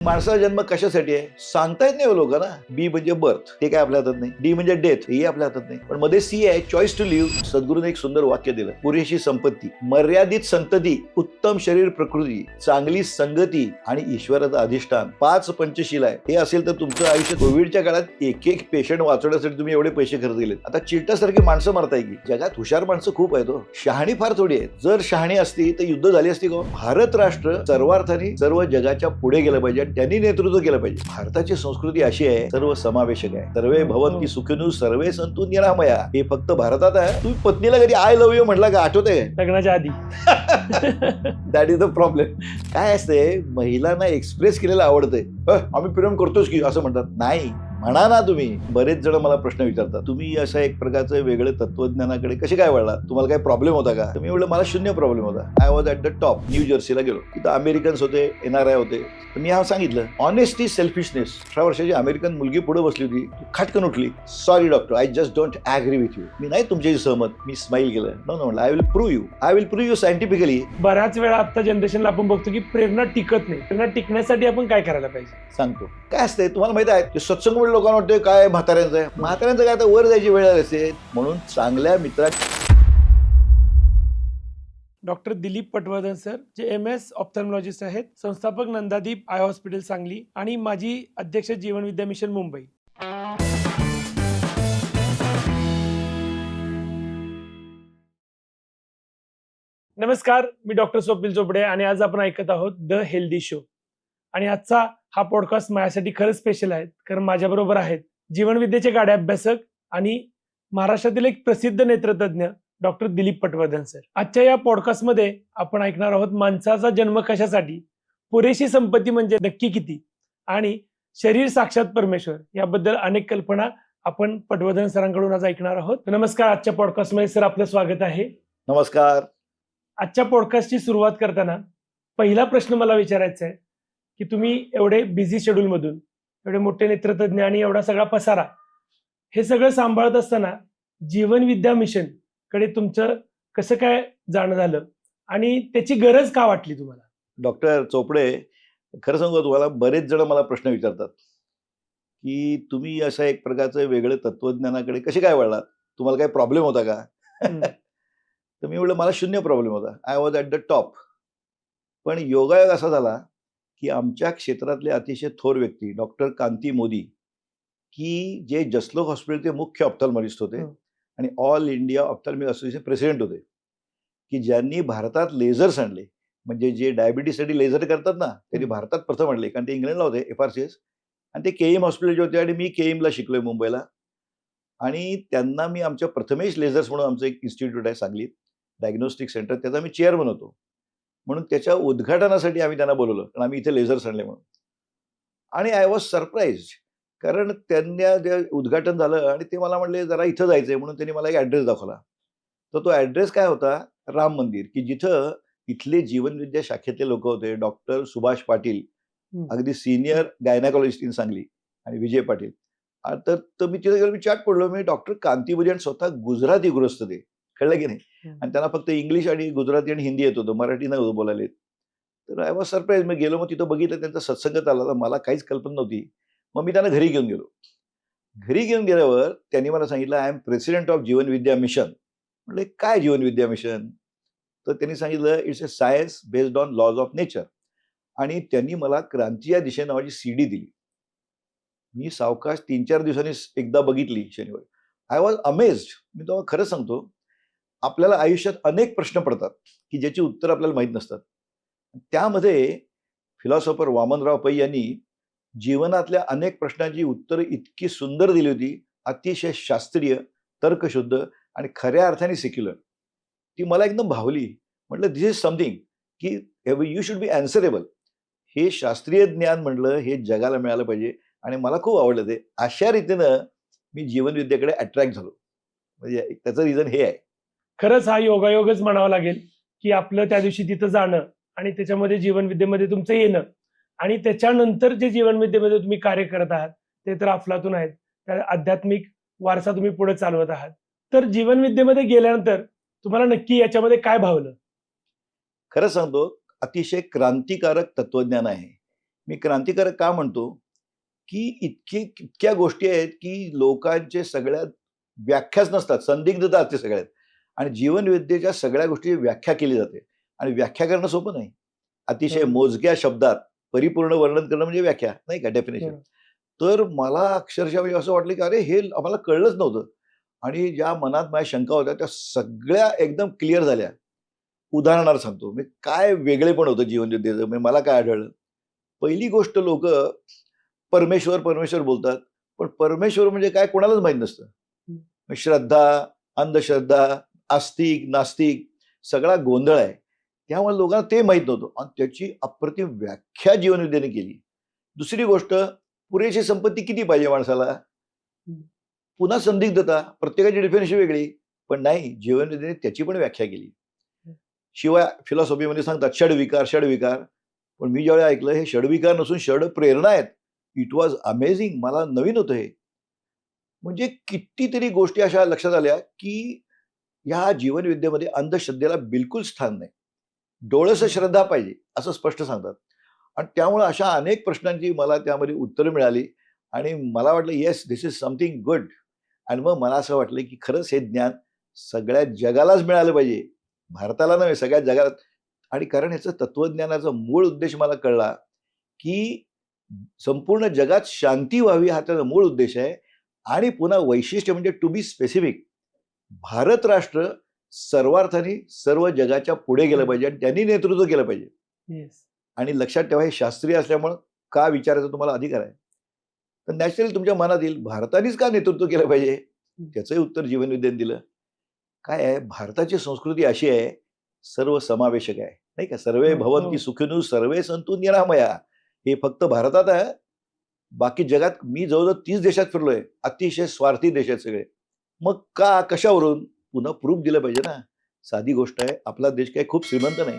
माणसाचा जन्म कशासाठी आहे सांगता येत नाही लोकांना. बी म्हणजे बर्थ, ते काय आपल्या हातात नाही. डी म्हणजे डेथ, हे आपल्या हातात नाही. पण मध्ये सी आहे, चॉईस टू लिव्ह. सद्गुरूने एक सुंदर वाक्य दिलं, पुरेशी संपत्ती, मर्यादित संतती, उत्तम शरीर प्रकृती, चांगली संगती आणि ईश्वराचं अधिष्ठान. 5 पंचशील आहे. हे असेल तर तुमचं आयुष्य. कोविडच्या काळात एक एक पेशंट वाचवण्यासाठी तुम्ही एवढे पैसे खर्च केले. आता चिलटासारखी माणसं मरताय की. जगात हुशार माणसं खूप आहेत. शहाणी फार थोडी आहेत. जर शहाणी असती तर युद्ध झाली असती का? भारत राष्ट्र सर्वार्थाने सर्व जगाच्या पुढे गेलं पाहिजे, त्यांनी नेतृत्व केलं पाहिजे. भारताची संस्कृती अशी आहे, सर्व समावेशक आहे. सर्वे भवन्ति सुखिनो सर्वे सन्तु निरामया. हे फक्त भारतात आहे. तुम्ही पत्नीला कधी आय लव्ह यू म्हटलं का? आठवतंय लग्नाच्या आधी? That is the problem. काय असते, महिलांना एक्सप्रेस केलेलं आवडतंय. आम्ही प्रेम करतोच की असं म्हणतात. नाही म्हणा ना तुम्ही. बरेच जण मला प्रश्न विचारतात, तुम्ही असं एक प्रकारचं वेगळं तत्वज्ञानाकडे कसे काय वळला? तुम्हाला काय प्रॉब्लेम होता का? तुम्ही म्हटलं मला शून्य प्रॉब्लेम होता. I was at the top. न्यू जर्सीला गेलो, तिथं अमेरिकन्स होते, NRI होते. तर मी हा सांगितलं, ऑनेस्टी सेल्फिशनेस. 18 वर्षाची अमेरिकन मुलगी पुढे बसली होती, खाटकन उठली. Sorry doctor, I just don't agree with you. मी नाही तुमच्याशी सहमत. मी स्माईल केलं. No no, I will prove you scientifically. बऱ्याच वेळा आता जनरेशनला आपण बघतो की प्रेरणा टिकत नाही. प्रेरणा टिकण्यासाठी आपण काय करायला पाहिजे? सांगतो. काय असतंय तुम्हाला माहिती आहे, सत्संग लोकांना वाटतं काय म्हाताऱ्यांचं आहे. म्हाताऱ्यांचं काय, तर वर जायची वेळ असते. म्हणून चांगल्या मित्रा. डॉक्टर दिलीप पटवर्धन सर, जे MS ऑप्थॅल्मॉलॉजिस्ट आहेत, संस्थापक नंदादीप आय हॉस्पिटल सांगली आणि माजी अध्यक्ष जीवन विद्या मिशन मुंबई. नमस्कार, मी डॉक्टर स्वप्नील चोपडे आणि आज आपण ऐकत आहोत द हेल्दी शो. आणि आजचा हा पॉडकास्ट माझ्यासाठी खरंच स्पेशल आहे, कारण माझ्याबरोबर आहेत जीवनविद्येचे गाडे अभ्यासक आणि महाराष्ट्रातील एक प्रसिद्ध नेत्रतज्ञ डॉक्टर दिलीप पटवर्धन सर. आजच्या या पॉडकास्टमध्ये आपण ऐकणार आहोत माणसाचा जन्म कशासाठी, पुरेशी संपत्ती म्हणजे नक्की किती आणि शरीर साक्षात परमेश्वर याबद्दल अनेक कल्पना आपण पटवर्धन सरांकडून आज ऐकणार आहोत. नमस्कार, आजच्या पॉडकास्टमध्ये सर आपलं स्वागत आहे. नमस्कार. आजच्या पॉडकास्टची सुरुवात करताना पहिला प्रश्न मला विचारायचा आहे की तुम्ही एवढे बिझी शेड्यूल मधून एवढे मोठे नेत्रतज्ञ आणि एवढा सगळा पसारा हे सगळं सांभाळत असताना जीवन विद्या मिशन कडे तुमचं कसं काय जाणं झालं आणि त्याची गरज का वाटली तुम्हाला? डॉक्टर चोपडे, खरं सांगू तुम्हाला, बरेच जण मला प्रश्न विचारतात की तुम्ही असं एक प्रकारचं वेगळं तत्वज्ञानाकडे कसे काय वळलात? तुम्हाला काय प्रॉब्लेम होता का? तर मी म्हटलं मला शून्य प्रॉब्लेम होता. I was at the top. पण योगायोग असा झाला की आमच्या क्षेत्रातले अतिशय थोर व्यक्ती डॉक्टर कांती मोदी, की जे जसलोक हॉस्पिटलचे मुख्य ऑप्थॅल्मॉलॉजिस्ट होते आणि all India ophthalmic association president होते, की ज्यांनी भारतात लेझर्स आणले. म्हणजे जे डायबिटीससाठी लेझर करतात ना, त्यांनी भारतात प्रथम आणले, कारण ते इंग्लंडला होते, FRCS. आणि ते KM हॉस्पिटलचे होते आणि मी KMला शिकलोय मुंबईला. आणि त्यांना मी आमच्या प्रथमेश लेझर्स म्हणून आमचं एक इन्स्टिट्यूट आहे सांगलीत, डायग्नोस्टिक सेंटर, त्याचा मी चेअरमन होतो. म्हणून त्याच्या उद्घाटनासाठी आम्ही त्यांना बोलवलं, कारण आम्ही इथे लेझर्स आणले म्हणून. आणि आय वॉज सरप्राईज, कारण त्यांना जे उद्घाटन झालं आणि ते मला म्हणले जरा इथं जायचंय, म्हणून त्यांनी मला एक ॲड्रेस दाखवला. तर तो ॲड्रेस काय होता, राम मंदिर, की जिथं इथले जीवनविद्या शाखेतले लोक होते, डॉक्टर सुभाष पाटील, अगदी सिनियर गायनाकॉलॉजिस्ट इन सांगली, आणि विजय पाटील. तर मी तिथे गेलो, मी चाट पडलो, मी डॉक्टर कांती मोदी, आणि स्वतः गुजराती गृहस्थ ते, कळलं की नाही. आणि त्यांना फक्त इंग्लिश आणि गुजराती आणि हिंदी येत होतं, मराठी नाही बोलायला येत. तर आय वॉज सरप्राईज. मी गेलो, मग तिथं बघितलं त्यांचा सत्संग चालला, तर मला काहीच कल्पना नव्हती. मग मी त्यांना घरी घेऊन गेलो. घरी घेऊन गेल्यावर त्यांनी मला सांगितलं, I am president of Jeevan Vidya mission. म्हटलं काय जीवन विद्या मिशन? तर त्यांनी सांगितलं, it's a science based on laws of nature. आणि त्यांनी मला क्रांती या दिशे नावाची CD दिली. मी सावकाश 3-4 दिवसांनी एकदा बघितली शनिवारी. I was amazed. मी तुम्हाला खरं सांगतो, आपल्याला आयुष्यात अनेक प्रश्न पडतात की ज्याची उत्तर आपल्याला माहीत नसतात. त्यामध्ये फिलॉसॉफर वामनराव पै यांनी जीवनातल्या अनेक प्रश्नांची उत्तरं इतकी सुंदर दिली होती, अतिशय शास्त्रीय, तर्कशुद्ध आणि खऱ्या अर्थाने सेक्युलर. ती मला एकदम भावली. म्हटलं दिस इज समथिंग की यू शुड बी अँसरेबल. हे शास्त्रीय ज्ञान म्हटलं हे जगाला मिळालं पाहिजे, आणि मला खूप आवडलं ते. अशा रीतीनं मी जीवनविद्येकडे अट्रॅक्ट झालो. म्हणजे त्याचं रिझन हे आहे. खरंच हा योगायोगच म्हणावा लागेल की आपलं त्या दिवशी तिथं जाणं आणि त्याच्यामध्ये जीवनविद्येमध्ये तुमचं येणं आणि त्याच्यानंतर जे जीवनविद्येमध्ये तुम्ही कार्य करत आहात ते तर अफलातून आहेत. त्या आध्यात्मिक वारसा तुम्ही पुढे चालवत आहात. तर जीवनविद्येमध्ये गेल्यानंतर तुम्हाला नक्की याच्यामध्ये काय भावलं? खरं सांगतो, अतिशय क्रांतिकारक तत्वज्ञान आहे. मी क्रांतिकारक का म्हणतो, की इतक्या गोष्टी आहेत, की लोकांचे सगळ्यात व्याख्याच नसतात, संदिग्धता असते सगळ्यात. आणि जीवनविद्येच्या सगळ्या गोष्टी व्याख्या केली जाते आणि व्याख्या करणं सोपं नाही. अतिशय बरोबर. मोजक्या शब्दात परिपूर्ण वर्णन करणं म्हणजे व्याख्या, नाही का, डेफिनेशन. बरोबर. तर मला अक्षरशः म्हणजे असं वाटलं, की अरे हे आम्हाला कळलंच नव्हतं. आणि ज्या मनात माझ्या शंका होत्या त्या सगळ्या एकदम क्लिअर झाल्या. उदाहरणार्थ सांगतो मी, काय वेगळेपण होतं जीवनविद्येचं म्हणजे मला काय आढळलं. पहिली गोष्ट लोकं परमेश्वर, परमेश्वर बोलतात. पण परमेश्वर म्हणजे काय कोणालाच माहीत नसतं. श्रद्धा, अंधश्रद्धा, आस्तिक, नास्तिक सगळा गोंधळ आहे. त्यामुळे लोकांना ते माहीत नव्हतं आणि त्याची अप्रतिम व्याख्या जीवनविद्येने केली. दुसरी गोष्ट, पुरेशी संपत्ती किती पाहिजे माणसाला? पुन्हा संदिग्धता, प्रत्येकाची डेफिनेशन वेगळी. पण नाही, जीवनविद्येने त्याची पण व्याख्या केली. शिवाय फिलॉसॉफीमध्ये सांगतात षडविकार, षडविकार. पण मी ज्यावेळी ऐकलं हे षडविकार नसून षड प्रेरणा आहेत. It was amazing. मला नवीन होतं हे. म्हणजे कितीतरी गोष्टी अशा लक्षात आल्या, की ह्या जीवनविद्येमध्ये अंधश्रद्धेला बिलकुल स्थान नाही. डोळस श्रद्धा पाहिजे असं स्पष्ट सांगतात. आणि त्यामुळे अशा अनेक प्रश्नांची मला त्यामध्ये उत्तरं मिळाली आणि मला वाटलं yes this is something good. आणि मग मला असं वाटलं, की खरंच हे ज्ञान सगळ्या जगालाच मिळालं पाहिजे. भारताला नव्हे, सगळ्या जगात. आणि कारण ह्याचं तत्वज्ञानाचा मूळ उद्देश मला कळला, की संपूर्ण जगात शांती व्हावी हा त्याचा मूळ उद्देश आहे. आणि पुन्हा वैशिष्ट्य म्हणजे टू बी स्पेसिफिक, भारत राष्ट्र सर्वार्थाने सर्व जगाच्या पुढे गेलं पाहिजे आणि त्यांनी नेतृत्व केलं पाहिजे. येस. आणि लक्षात ठेवा हे शास्त्रीय असल्यामुळं का विचारायचा तुम्हाला अधिकार आहे. तर नॅचरली तुमच्या मनात येईल भारतानेच का नेतृत्व केलं पाहिजे, त्याचंही उत्तर जीवनविद्येने दिलं. काय आहे, भारताची संस्कृती अशी आहे, सर्व समावेशक आहे, नाही का. सर्वे भवन्ति सुखिनो सर्वे सन्तु निरामया. हे फक्त भारतात आहे. बाकी जगात मी जवळजवळ 30 देशात फिरलोय. अतिशय स्वार्थी देश आहेत सगळे. मग का, कशावरून? पुन्हा प्रूफ दिलं पाहिजे ना. साधी गोष्ट आहे, आपला देश काही खूप श्रीमंत नाही.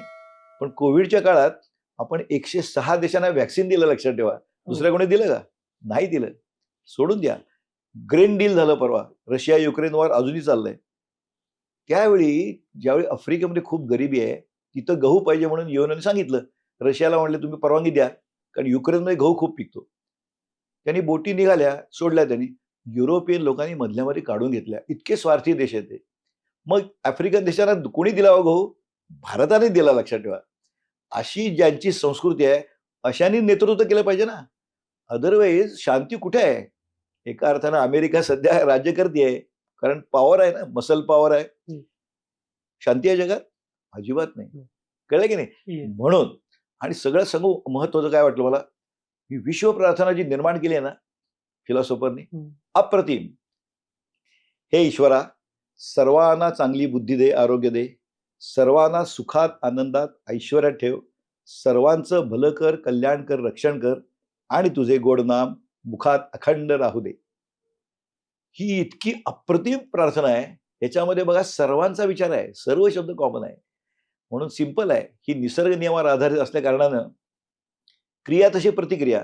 पण कोविडच्या काळात आपण 106 देशांना व्हॅक्सिन दिलं, लक्षात ठेवा. दुसऱ्या कोणी दिलं का? नाही दिलं. सोडून द्या. ग्रेन डील झालं परवा. रशिया युक्रेन वॉर अजूनही चाललंय. त्यावेळी ज्यावेळी आफ्रिकेमध्ये खूप गरिबी आहे, तिथं गहू पाहिजे म्हणून युएनने सांगितलं. रशियाला म्हणले तुम्ही परवानगी द्या, कारण युक्रेनमध्ये गहू खूप पिकतो. त्यांनी बोटी निघाल्या, सोडल्या त्यांनी. युरोपियन लोकांनी मधल्यामध्ये काढून घेतल्या. इतके स्वार्थी देश आहेत ते. मग आफ्रिकन देशांना कोणी दिला हो गहू? भारताने दिला, लक्षात ठेवा. अशी ज्यांची संस्कृती आहे, अशांनी नेतृत्व केलं पाहिजे ना. अदरवाईज शांती कुठे आहे? एका अर्थानं अमेरिका सध्या राज्य करते, कारण पॉवर आहे ना, मसल पॉवर आहे. शांती आहे जगात? अजिबात नाही. कळलं की नाही? म्हणून आणि सगळं सांगू महत्वाचं काय वाटलं मला, ही विश्व प्रार्थना जी निर्माण केली आहे ना फिलॉसॉफरनी, अप्रतिम. हे ईश्वरा, सर्वांना चांगली बुद्धी दे, आरोग्य दे, सर्वांना सुखात आनंदात ऐश्वर्यात ठेव, सर्वांचं भलं कर, कल्याण कर, रक्षण कर आणि तुझे गोड नाम मुखात अखंड राहू दे. ही इतकी अप्रतिम प्रार्थना आहे. याच्यामध्ये बघा सर्वांचा विचार आहे, सर्व शब्द कॉमन आहे. म्हणून सिंपल आहे. ही निसर्ग नियमावर आधारित असल्या कारणानं क्रिया तशी प्रतिक्रिया.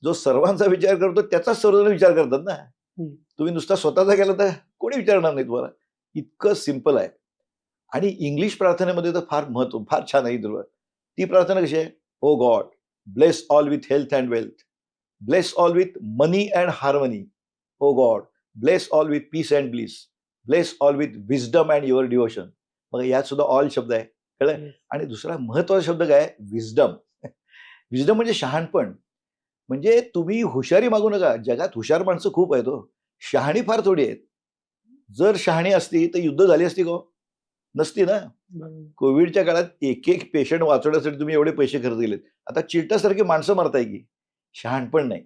जो सर्वांचा विचार करतो त्याचाच सर्वजण विचार करतात ना. तुम्ही नुसता स्वतःचा केला तर कोणी विचारणार नाही तुम्हाला. इतकं सिंपल आहे. आणि इंग्लिश प्रार्थनेमध्ये तर फार छान आहे. ती प्रार्थना कशी आहे? O God, bless all with health and wealth, bless all with money and harmony. O God, bless all with peace and bliss, bless all with wisdom and your devotion. मग यात सुद्धा ऑल शब्द आहे, कळलं. आणि दुसरा महत्वाचा शब्द काय? विजडम. विजडम म्हणजे शहाणपण. म्हणजे तुम्ही हुशारी मागू नका. जगात हुशार माणसं खूप आहेत हो, शहाणी फार थोडी आहेत. जर शहाणी असती तर युद्ध झाली असती का? नसती ना. कोविडच्या काळात एक एक पेशंट वाचवण्यासाठी तुम्ही एवढे पैसे खर्च केलेत. आता चिलटासारखी माणसं मरताय की, शहाणपण नाही.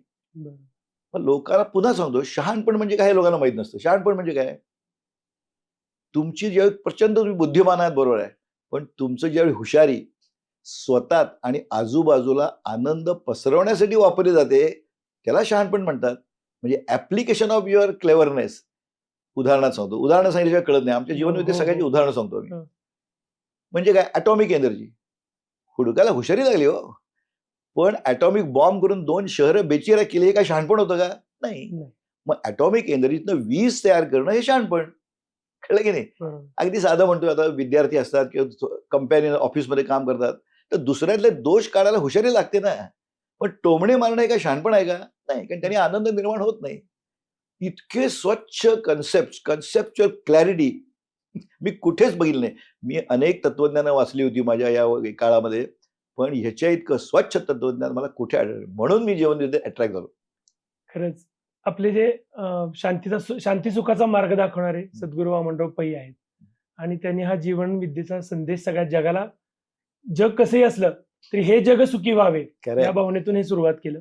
पण लोकांना पुन्हा सांगतो, शहाणपण म्हणजे काय हे लोकांना माहित नसतं. शहाणपण म्हणजे काय? तुमची ज्यावेळी प्रचंड तुम्ही बुद्धिमान आहात, बरोबर आहे, पण तुमचं ज्यावेळी हुशारी स्वतःत आणि आजूबाजूला आनंद पसरवण्यासाठी वापरली जाते, त्याला शहाणपण म्हणतात. म्हणजे ऍप्लिकेशन ऑफ युअर क्लेव्हरनेस. उदाहरणात सांगतो, उदाहरणं सांगितल्याशिवाय कळत नाही. आमच्या जीवनविद्येत सगळ्यांची उदाहरणं सांगतो आम्ही. म्हणजे काय? Atomic energy. हुडकायला हुशारी लागली हो, पण ॲटॉमिक बॉम्ब करून 2 शहरं बेचिराख केली, हे काय शहाणपण होतं का? नाही. मग ॲटॉमिक एनर्जीतनं वीज तयार करणं हे शहाणपण. कळलं की नाही? अगदी साधं म्हणतोय, आता विद्यार्थी असतात किंवा कंपनी ऑफिसमध्ये काम करतात, तर दुसऱ्यातले दोष काढायला हुशारी लागते ना. पण टोमणे मारणं हे काय शहाणपण आहे का? नाही, कारण त्यांनी आनंद निर्माण होत नाही. इतके स्वच्छ कन्सेप्च्युअल क्लॅरिटी मी कुठेच बघितलं नाही. मी अनेक तत्वज्ञानं वाचली होती माझ्या या काळामध्ये, पण ह्याच्या इतकं स्वच्छ तत्वज्ञान मला कुठे आढळलं. म्हणून मी जीवनविद्येत अट्रॅक्ट झालो. खरंच. आपले जे शांती सुखाचा मार्ग दाखवणारे सद्गुरू वामनराव पै आहेत आणि त्यांनी हा जीवन विद्येचा संदेश सगळ्या जगाला, जग कसंही असलं तरी हे जग सुखी व्हावे खरं या आहे. भावनेतून हे सुरुवात केलं.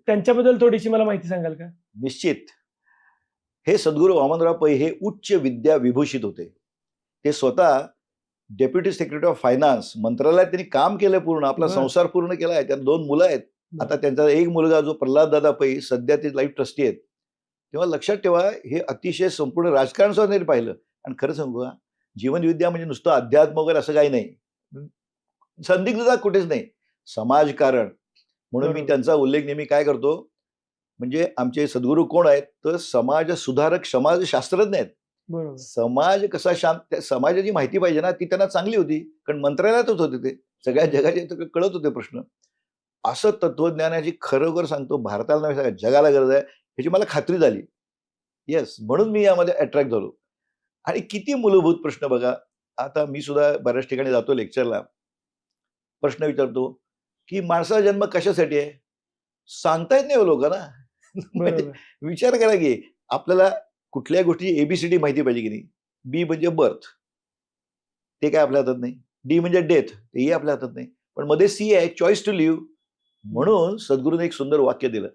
त्यांच्याबद्दल थोडीशी मला माहिती सांगाल का? निश्चित. हे सद्गुरू वामनराव पै हे उच्च विद्या विभूषित होते. ते स्वतः डेप्युटी सेक्रेटरी ऑफ फायनान्स मंत्रालयात त्यांनी काम केलं पूर्ण. आपला बरं. संसार पूर्ण केला आहे. त्यांना 2 मुलं आहेत. आता त्यांचा एक मुलगा जो प्रल्हाददादा पै सध्या ते लाईफ ट्रस्टी आहेत. तेव्हा लक्षात ठेवा, हे अतिशय संपूर्ण राजकारण सुद्धा त्यांनी पाहिलं. आणि खरं सांगू का, जीवनविद्या म्हणजे नुसतं अध्यात्म वगैरे असं काही नाही. संदिग्धता कुठेच नाही. समाजकारण. म्हणून मी बरोबर. त्यांचा उल्लेख नेहमी काय करतो, म्हणजे आमचे सद्गुरू कोण आहेत, तर समाज सुधारक, समाजशास्त्रज्ञ आहेत. बरोबर. समाज कसा शांत, त्या समाजाची माहिती पाहिजे ना, ती त्यांना चांगली होती. कारण मंत्रालयातच होते ते. सगळ्या जगाचे कळत होते प्रश्न. असं तत्वज्ञानाची खरोखर सांगतो, भारताला नव्हे सगळ्या जगाला गरज आहे, ह्याची मला खात्री झाली. येस, म्हणून मी यामध्ये अट्रॅक्ट झालो. आणि किती मूलभूत प्रश्न बघा. आता मी सुद्धा बऱ्याच ठिकाणी जातो लेक्चरला. प्रश्न विचारतो, की माणसाचा जन्म कशासाठी आहे? सांगता येत नाही हो लोकांना. म्हणजे बरोबर. विचार करा की आपल्याला कुठल्या गोष्टीची एबीसीडी माहिती पाहिजे की नाही. बी म्हणजे बर्थ, ते काय आपल्या हातात नाही. डी म्हणजे डेथ, तेही आपल्या हातात नाही. पण मध्ये सी आहे, चॉईस टू लिव्ह. म्हणून सद्गुरूने एक सुंदर वाक्य दिलं.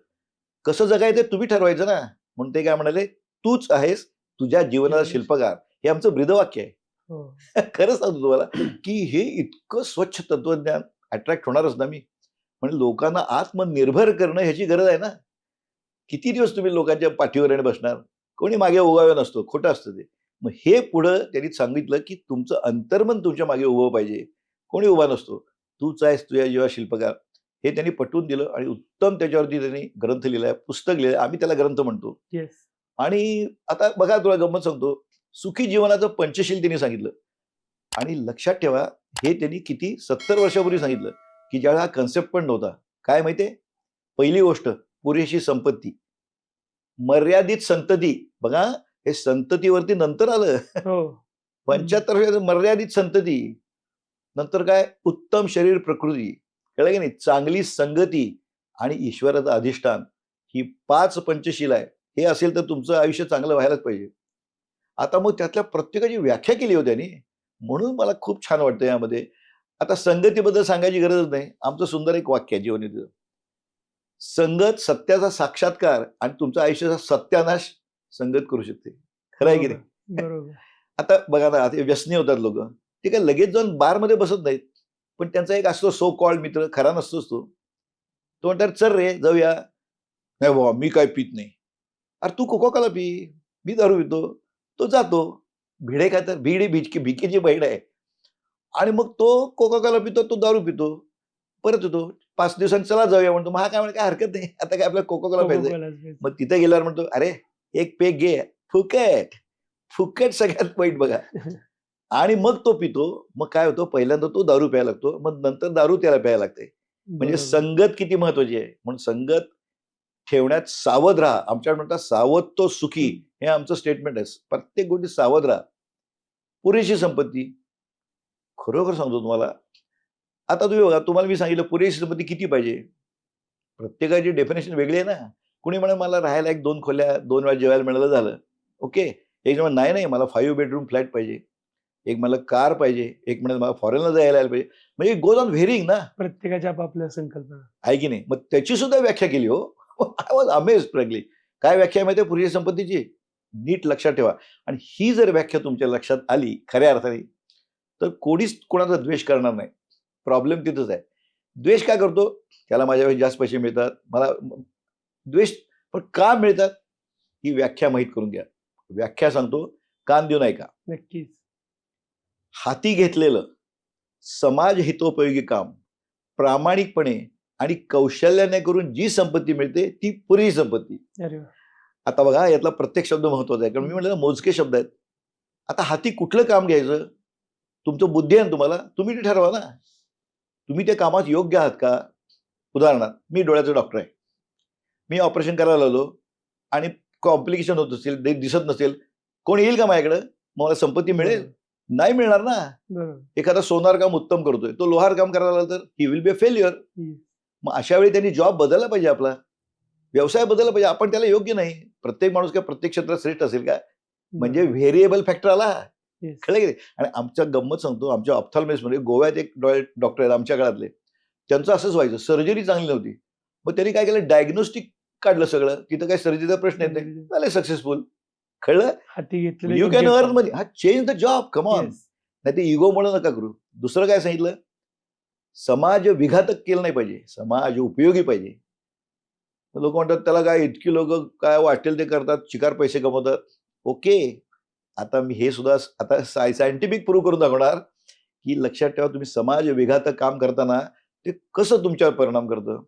कसं जगायचं ते तुम्ही ठरवायचं ना. म्हणून ते काय म्हणाले, तूच आहेस तुझ्या जीवनाचा शिल्पकार. हे आमचं ब्रीदवाक्य आहे. हो. खरं सांगतो तुम्हाला, की हे इतकं स्वच्छ तत्वज्ञान अट्रॅक्ट होणारच ना मी. म्हणजे लोकांना आत्मनिर्भर करणं ह्याची गरज आहे ना. किती दिवस तुम्ही लोकांच्या पाठीवर येणे बसणार? कोणी मागे उभा नसतो, खोटं असतं ते. मग हे पुढं त्यांनी सांगितलं, की तुमचं अंतर्मन तुमच्या मागे उभं पाहिजे. कोणी उभा नसतो. तूच आहेस तुझ्या जीवा शिल्पकार. हे त्यांनी पटवून दिलं आणि उत्तम त्याच्यावरती त्यांनी ग्रंथ लिहिलाय, पुस्तक लिहिलंय. आम्ही त्याला ग्रंथ म्हणतो. येस. आणि आता बघा तुला गंमत सांगतो, सुखी जीवनाचं पंचशील त्यांनी सांगितलं. आणि लक्षात ठेवा, हे त्यांनी किती 70 वर्षापूर्वी सांगितलं, की ज्यावेळेला हा कन्सेप्ट पण नव्हता. काय माहितीये? पहिली गोष्ट, पुरेशी संपत्ती. मर्यादित संतती. बघा, हे संततीवरती नंतर आलं. हो. 75 वर्षाचं मर्यादित संतती. नंतर काय? उत्तम शरीर प्रकृती. कळलं की नाही? चांगली संगती आणि ईश्वराचं अधिष्ठान. ही 5 पंचशील आहे. हे असेल तर तुमचं आयुष्य चांगलं व्हायलाच पाहिजे. आता मग त्यातल्या प्रत्येकाची व्याख्या केली हो त्यांनी. म्हणून मला खूप छान वाटतं यामध्ये. आता संगतीबद्दल सांगायची गरजच नाही. आमचं सुंदर एक वाक्य आहे जीवनीचं. संगत सत्याचा साक्षात्कार आणि तुमच्या आयुष्याचा सत्यानाश संगत करू शकते. खरं आहे की नाही? बरोबर. आता बघा ना, आता व्यसनी होतात लोकं. ते काय लगेच जाऊन बारमध्ये बसत नाहीत. पण त्यांचा एक असतो सो कॉल्ड मित्र, खरा नसतोच तो. तो म्हणतात, "चल रे जाऊया." "नाही बाबा, मी काय पीत नाही." "अरे तू कोका-कोला पी, मी दारू पितो." तो जातो. भिडे काय तर बीड ही भिकेची बहीण आहे. आणि मग तो कोका-कोला पितो, तो दारू पितो. परत येतो. 5 दिवसांनी चला जाऊया म्हणतो. मग हा काय म्हणतो, "काय हरकत नाही. आता काय आपल्याला कोका-कोला प्यायचंय." कोकोकोलाच बेस्ट. मग तिथे गेल्यावर म्हणतो, "अरे, एक पेग घे. फुकट." फुकट सगळ्यात वाईट बघा. आणि मग तो पितो. मग काय होतं, पहिल्यांदा तो दारू प्यायला लागतो. मग नंतर दारू त्याला प्यायला लागते. म्हणजे बरोबर. संगत किती महत्वाची आहे. म्हणून संगत ठेवण्यात सावध राहा. आमच्याकडे म्हणतात सावध तो सुखी. हे आमचं स्टेटमेंट आहे. प्रत्येक गोष्टी सावध राहा. पुरेशी संपत्ती. खरोखर सांगतो तुम्हाला. आता तुम्ही बघा, तुम्हाला मी सांगितलं पुरेशी संपत्ती किती पाहिजे? प्रत्येकाची डेफिनेशन वेगळी आहे ना. कुणी म्हणेल मला राहायला 1-2 खोल्या, 2 वेळा जेवायला मिळालं झालं. ओके. एक जण नाही, नाही मला 5 बेडरूम फ्लॅट पाहिजे. एक मला कार पाहिजे. एक म्हणेल मला फॉरेनला जायला यायला पाहिजे. म्हणजे गोज ऑन व्हेरिंग ना. प्रत्येकाच्या आपापल्या संकल्पना. आहे की नाही? मग त्याची सुद्धा व्याख्या केली हो. I was amazed frankly. काय व्याख्या आहे माहिती आहे पुरेशी संपत्तीची? नीट लक्षात ठेवा. आणि ही जर व्याख्या तुमच्या लक्षात आली खऱ्या अर्थाने, तर कोणीच कोणाचा द्वेष करणार नाही. प्रॉब्लेम तिथंच आहे. द्वेष का करतो? त्याला माझ्यापेक्षा जास्त पैसे मिळतात. मला द्वेष पण का मिळतात? ही व्याख्या माहीत करून घ्या. व्याख्या सांगतो, कान देऊन ऐका. नक्कीच. हाती घेतलेलं समाज हितोपयोगी काम प्रामाणिकपणे आणि कौशल्याने करून जी संपत्ती मिळते ती पुरेशी संपत्ती. अरे वाह! आता बघा यातला प्रत्येक शब्द महत्वाचा आहे. कारण मी म्हटलं मोजके शब्द आहेत. आता हाती कुठलं काम घ्यायचं? तुमचं बुद्धी आहे ना तुम्हाला, तुम्ही ते ठरवा ना. तुम्ही त्या कामात योग्य आहात का? उदाहरणार्थ मी डोळ्याचा डॉक्टर आहे, मी ऑपरेशन करायला आलो आणि कॉम्प्लिकेशन होत असेल, दिसत नसेल, कोण येईल का माझ्याकडे? मला संपत्ती मिळेल? बरोबर. नाही मिळणार ना. बरोबर. एखादा सोनार काम उत्तम करतोय, तो लोहार काम करायला आला तर he will be a failure. हम्म. मग अशा वेळी त्यांनी जॉब बदलला पाहिजे, आपला व्यवसाय बदलला पाहिजे. आपण त्याला योग्य नाही. प्रत्येक माणूस काय प्रत्येक क्षेत्रात श्रेष्ठ असेल का? म्हणजे बरोबर. व्हेरिएबल फॅक्टर आला. Yes. कळलं की नाही? आणि आमच्या गंमत सांगतो, आमच्या ऑप्थॉल्मिस्टमध्ये गोव्यात एक डॉक्टर आहेत आमच्या काळातले, त्यांचं असंच व्हायचं, सर्जरी चांगली नव्हती. मग त्यांनी काय केलं, डायग्नोस्टिक काढलं सगळं, तिथं काही सर्जरीचा प्रश्न येत नाही, झाले सक्सेसफुल. कळलं? हाती घेतलेलं यू कॅन inject अर्न करा. मनी. हा change the job, come on. Yes. नाही ते इगोमुळे नका करू. दुसरं काय सांगितलं, समाज विघातक केलं नाही पाहिजे, समाज उपयोगी पाहिजे. लोक म्हणतात त्याला काय, इतकी लोक काय वाटेल ते करतात, चिकार पैसे कमवतात. ओके, आता मी हे सुद्धा आता सायंटिफिक प्रूव्ह करून दाखवणार की लक्षात ठेवा, तुम्ही समाज विघातक काम करताना ते कसं तुमच्यावर परिणाम करतं.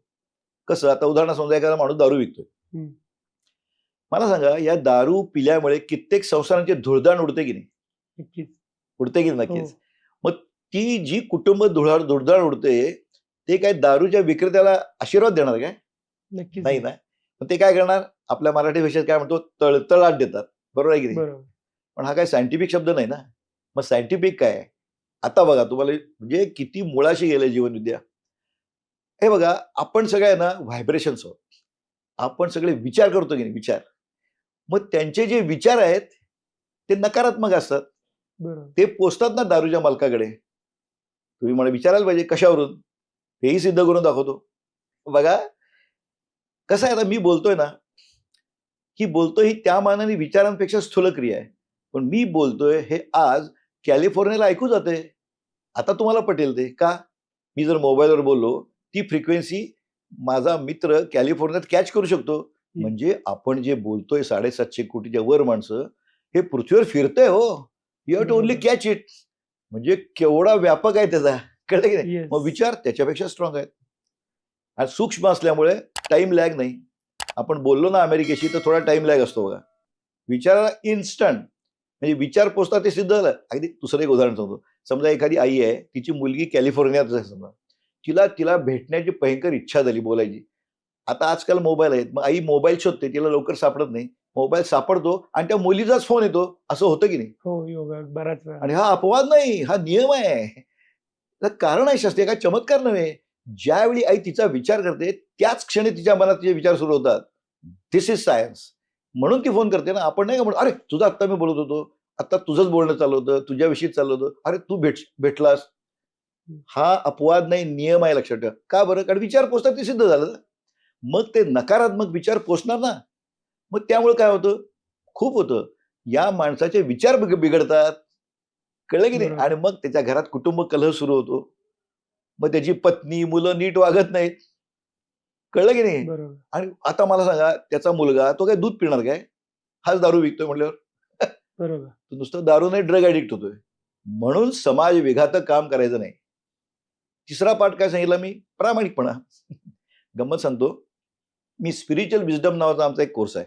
कसं, आता उदाहरण समजा एखादा माणूस दारू विकतोय. हम्म. मला सांगा, या दारू पिल्यामुळे कित्येक संसारांची धुळदाण उडते की नाही? नक्कीच. उडते की हो. नक्कीच. मग ती जी कुटुंब धुळदाण उडते, ते काय दारूच्या विक्रेत्याला आशीर्वाद देणार काय? नक्कीच नाही ना. मग ते काय करणार, आपल्या मराठी भाषेत काय म्हणतो, तळतळाट देतात. बरोबर आहे की नाही? बरोबर. पण हा काय सायंटिफिक शब्द नाही ना. मग सायंटिफिक काय आहे? आता बघा, तुम्हाला म्हणजे किती मुळाशी गेले जीवनविद्या. हे बघा, आपण सगळे ना व्हायब्रेशन्स आहोत. आपण सगळे विचार करतो की नाही, विचार. मग त्यांचे जे विचार आहेत ते नकारात्मक असतात. बरोबर. ते पोचतात ना दारूच्या मालकाकडे. तुम्ही मला विचारायला पाहिजे कशावरून, हेही सिद्ध करून दाखवतो. बघा कसं आहे, आता मी बोलतोय ना, ही बोलतोय ही त्या मानाने विचारांपेक्षा स्थूल क्रिया आहे. पण मी बोलतोय हे आज कॅलिफोर्नियाला ऐकू जाते. आता तुम्हाला पटेल ते का? मी जर मोबाईलवर बोललो, ती फ्रिक्वेन्सी माझा मित्र कॅलिफोर्नियात कॅच करू शकतो. म्हणजे आपण जे बोलतोय 750 कोटीच्या वर माणसं, हे पृथ्वीवर फिरतंय हो. यू हॅव टू ओनली बरोबर. Catch it. म्हणजे केवढा व्यापक आहे त्याचा, कळलं की नाही? Yes. मग विचार त्याच्यापेक्षा स्ट्रॉंग आहेत. आणि सूक्ष्म असल्यामुळे टाइम लॅग नाही. आपण बोललो ना अमेरिकेशी, तर थोडा टाइम लॅग असतो बघा. विचाराला इन्स्टंट, म्हणजे विचार पोचतात ते सिद्ध झालं. अगदी दुसरं एक उदाहरण सांगतो. समजा एखादी आई आहे, तिची मुलगी कॅलिफोर्नियात आहे समजा, तिला भेटण्याची भयंकर इच्छा झाली बोलायची. आता आजकाल मोबाईल आहेत, मग आई मोबाईल शोधते, तिला लवकर सापडत नाही. मोबाईल सापडतो आणि त्या मुलीचाच फोन येतो, असं होतं की नाही? हो, योगा बराच वेळा. आणि हा अपवाद नाही, हा नियम आहे. त्याचं कारण आहे शास्त्रीय, काय चमत्कार नव्हे. ज्यावेळी आई तिचा विचार करते, त्याच क्षणी तिच्या मनात तिचे विचार सुरू होतात. दिस इज सायन्स. म्हणून ती फोन करते ना. आपण नाही का म्हणतो, अरे तुझं आत्ता मी बोलत होतो, आता तुझंच बोलणं चालू होतं, तुझ्याविषयीच चाललं होतं, अरे तू भेटलास. हा अपवाद नाही, नियम आहे, लक्षात ठेवा. का बरं? कारण विचार पोचतात ते सिद्ध झालं. मग ते नकारात्मक विचार पोचणार ना. मग त्यामुळे काय होतं, खूप होतं, या माणसाचे विचार बिघडतात. कळलं की नाही? बरोबर. आणि मग त्याच्या घरात कुटुंब कलह सुरू होतो. मग त्याची पत्नी मुलं नीट वागत नाहीत. कळलं की नाही? बरोबर. आणि आता मला सांगा, त्याचा मुलगा तो काय दूध पिणार काय? हाच दारू विकतोय म्हटल्यावर. बरोबर. तो नुसतं दारू नाही, ड्रग ऍडिक्ट होतोय. म्हणून समाज विघातक काम करायचं नाही. तिसरा पाठ काय सांगितला मी? प्रामाणिकपणा. गंमत सांगतो, मी स्पिरिच्युअल विजडम नावाचा आमचा एक कोर्स आहे,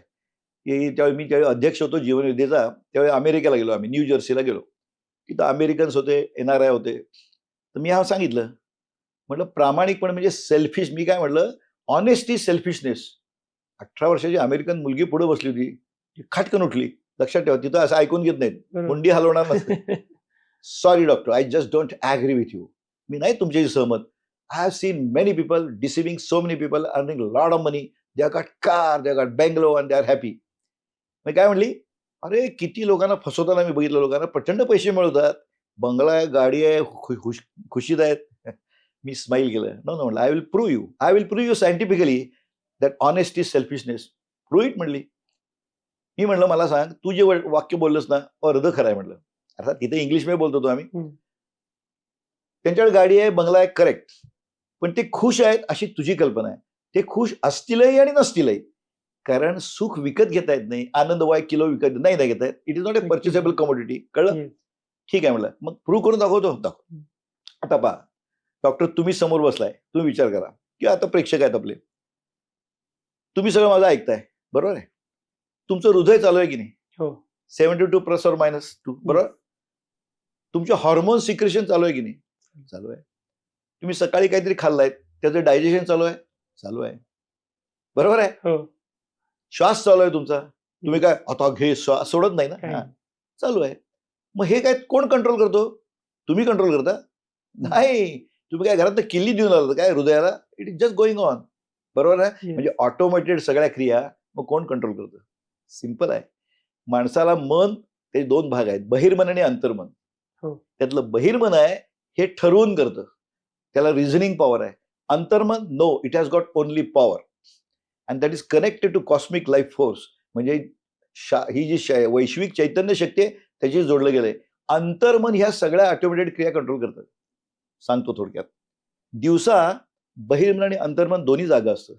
की त्यावेळी अध्यक्ष होतो जीवनविद्येचा. त्यावेळी अमेरिकेला गेलो आम्ही, न्यू जर्सीला गेलो. तिथं अमेरिकन्स होते, NRI होते. तर मी हा सांगितलं, म्हटलं प्रामाणिकपण म्हणजे सेल्फिश. मी काय म्हटलं, ऑनेस्टी सेल्फिशनेस. 18 वर्षाची अमेरिकन मुलगी पुढे बसली होती, ती खटकन उठली. लक्षात ठेवा, तिथं असं ऐकून घेत नाहीत, बरोबर. मुंडी हलवणार नसते. Sorry doctor, I just don't agree with you. मी नाही तुमच्याशी सहमत. I have seen many people deceiving so many people, earning a lot of money. They have got car, they have got bungalow, and they are happy. मी काय म्हणली, अरे किती लोकांना फसवताना मी बघितलं. लोकांना प्रचंड पैसे मिळवतात, बंगला आहे, गाडी आहे, खुशीत आहेत. मी स्माईल केलं. नो नो म्हटलं, I will prove you scientifically that honest is selfishness. Prove it म्हणली. मी म्हणलं, मला सांग, तू जे वाक्य बोललंस ना, अर्ध खरं आहे म्हटलं. अर्थात तिथे इंग्लिशमध्ये बोलत होतो आम्ही. त्यांच्याकडे गाडी आहे, बंगला आहे, करेक्ट. पण ते खुश आहेत अशी तुझी कल्पना आहे. ते खुश असतीलही आणि नसतीलही. कारण सुख विकत घेता येत नाही, आनंदवाय किलो विकत नाही घेता येत. It is not a purchasable commodity. कळलं? ठीक आहे म्हटलं. मग प्रूव्ह करून दाखवतो. आता पहा डॉक्टर, तुम्ही समोर बसलाय, तुम्ही विचार करा, किंवा आता प्रेक्षक आहेत आपले, तुम्ही सगळं माझं ऐकताय, बरोबर आहे? तुमचं हृदय चालू आहे की नाही? हो. 72+2, बरोबर? तुमचे हॉर्मोन सिक्रेशन चालू आहे की नाही? चालू आहे. तुम्ही सकाळी काहीतरी खाल्लाय, त्याचं डायजेशन चालू आहे? चालू आहे. बरोबर आहे. हो. श्वास चालू आहे तुमचा. तुम्ही काय आता घे श्वास सोडत नाही ना. काही हा, चालू आहे. मग हे काय कोण कंट्रोल करतो? तुम्ही कंट्रोल करता? नाही. तुम्ही काय घरात किल्ली देऊन आलात काय हृदयाला? It is just going on. बरोबर आहे. Yes. म्हणजे ऑटोमेटेड सगळ्या क्रिया मग कोण कंट्रोल करतं? सिंपल आहे. माणसाला मन ते 2 भाग आहेत, बहिर्मन आणि अंतर्मन. हो. त्यातलं बहिर्मन आहे हे ठरवून करतं. त्याला रिझनिंग पॉवर आहे. अंतर्मन no, it has got only power and that is connected to cosmic life force. म्हणजे ही जी वैश्विक चैतन्य शक्ती आहे त्याची जोडलं गेलंय. अंतर्मन ह्या सगळ्या ऑटोमेटेड क्रिया कंट्रोल करतं. सांगतो थोडक्यात. दिवसा बहिर्मन आणि अंतर्मन दोन्ही जागा असतं.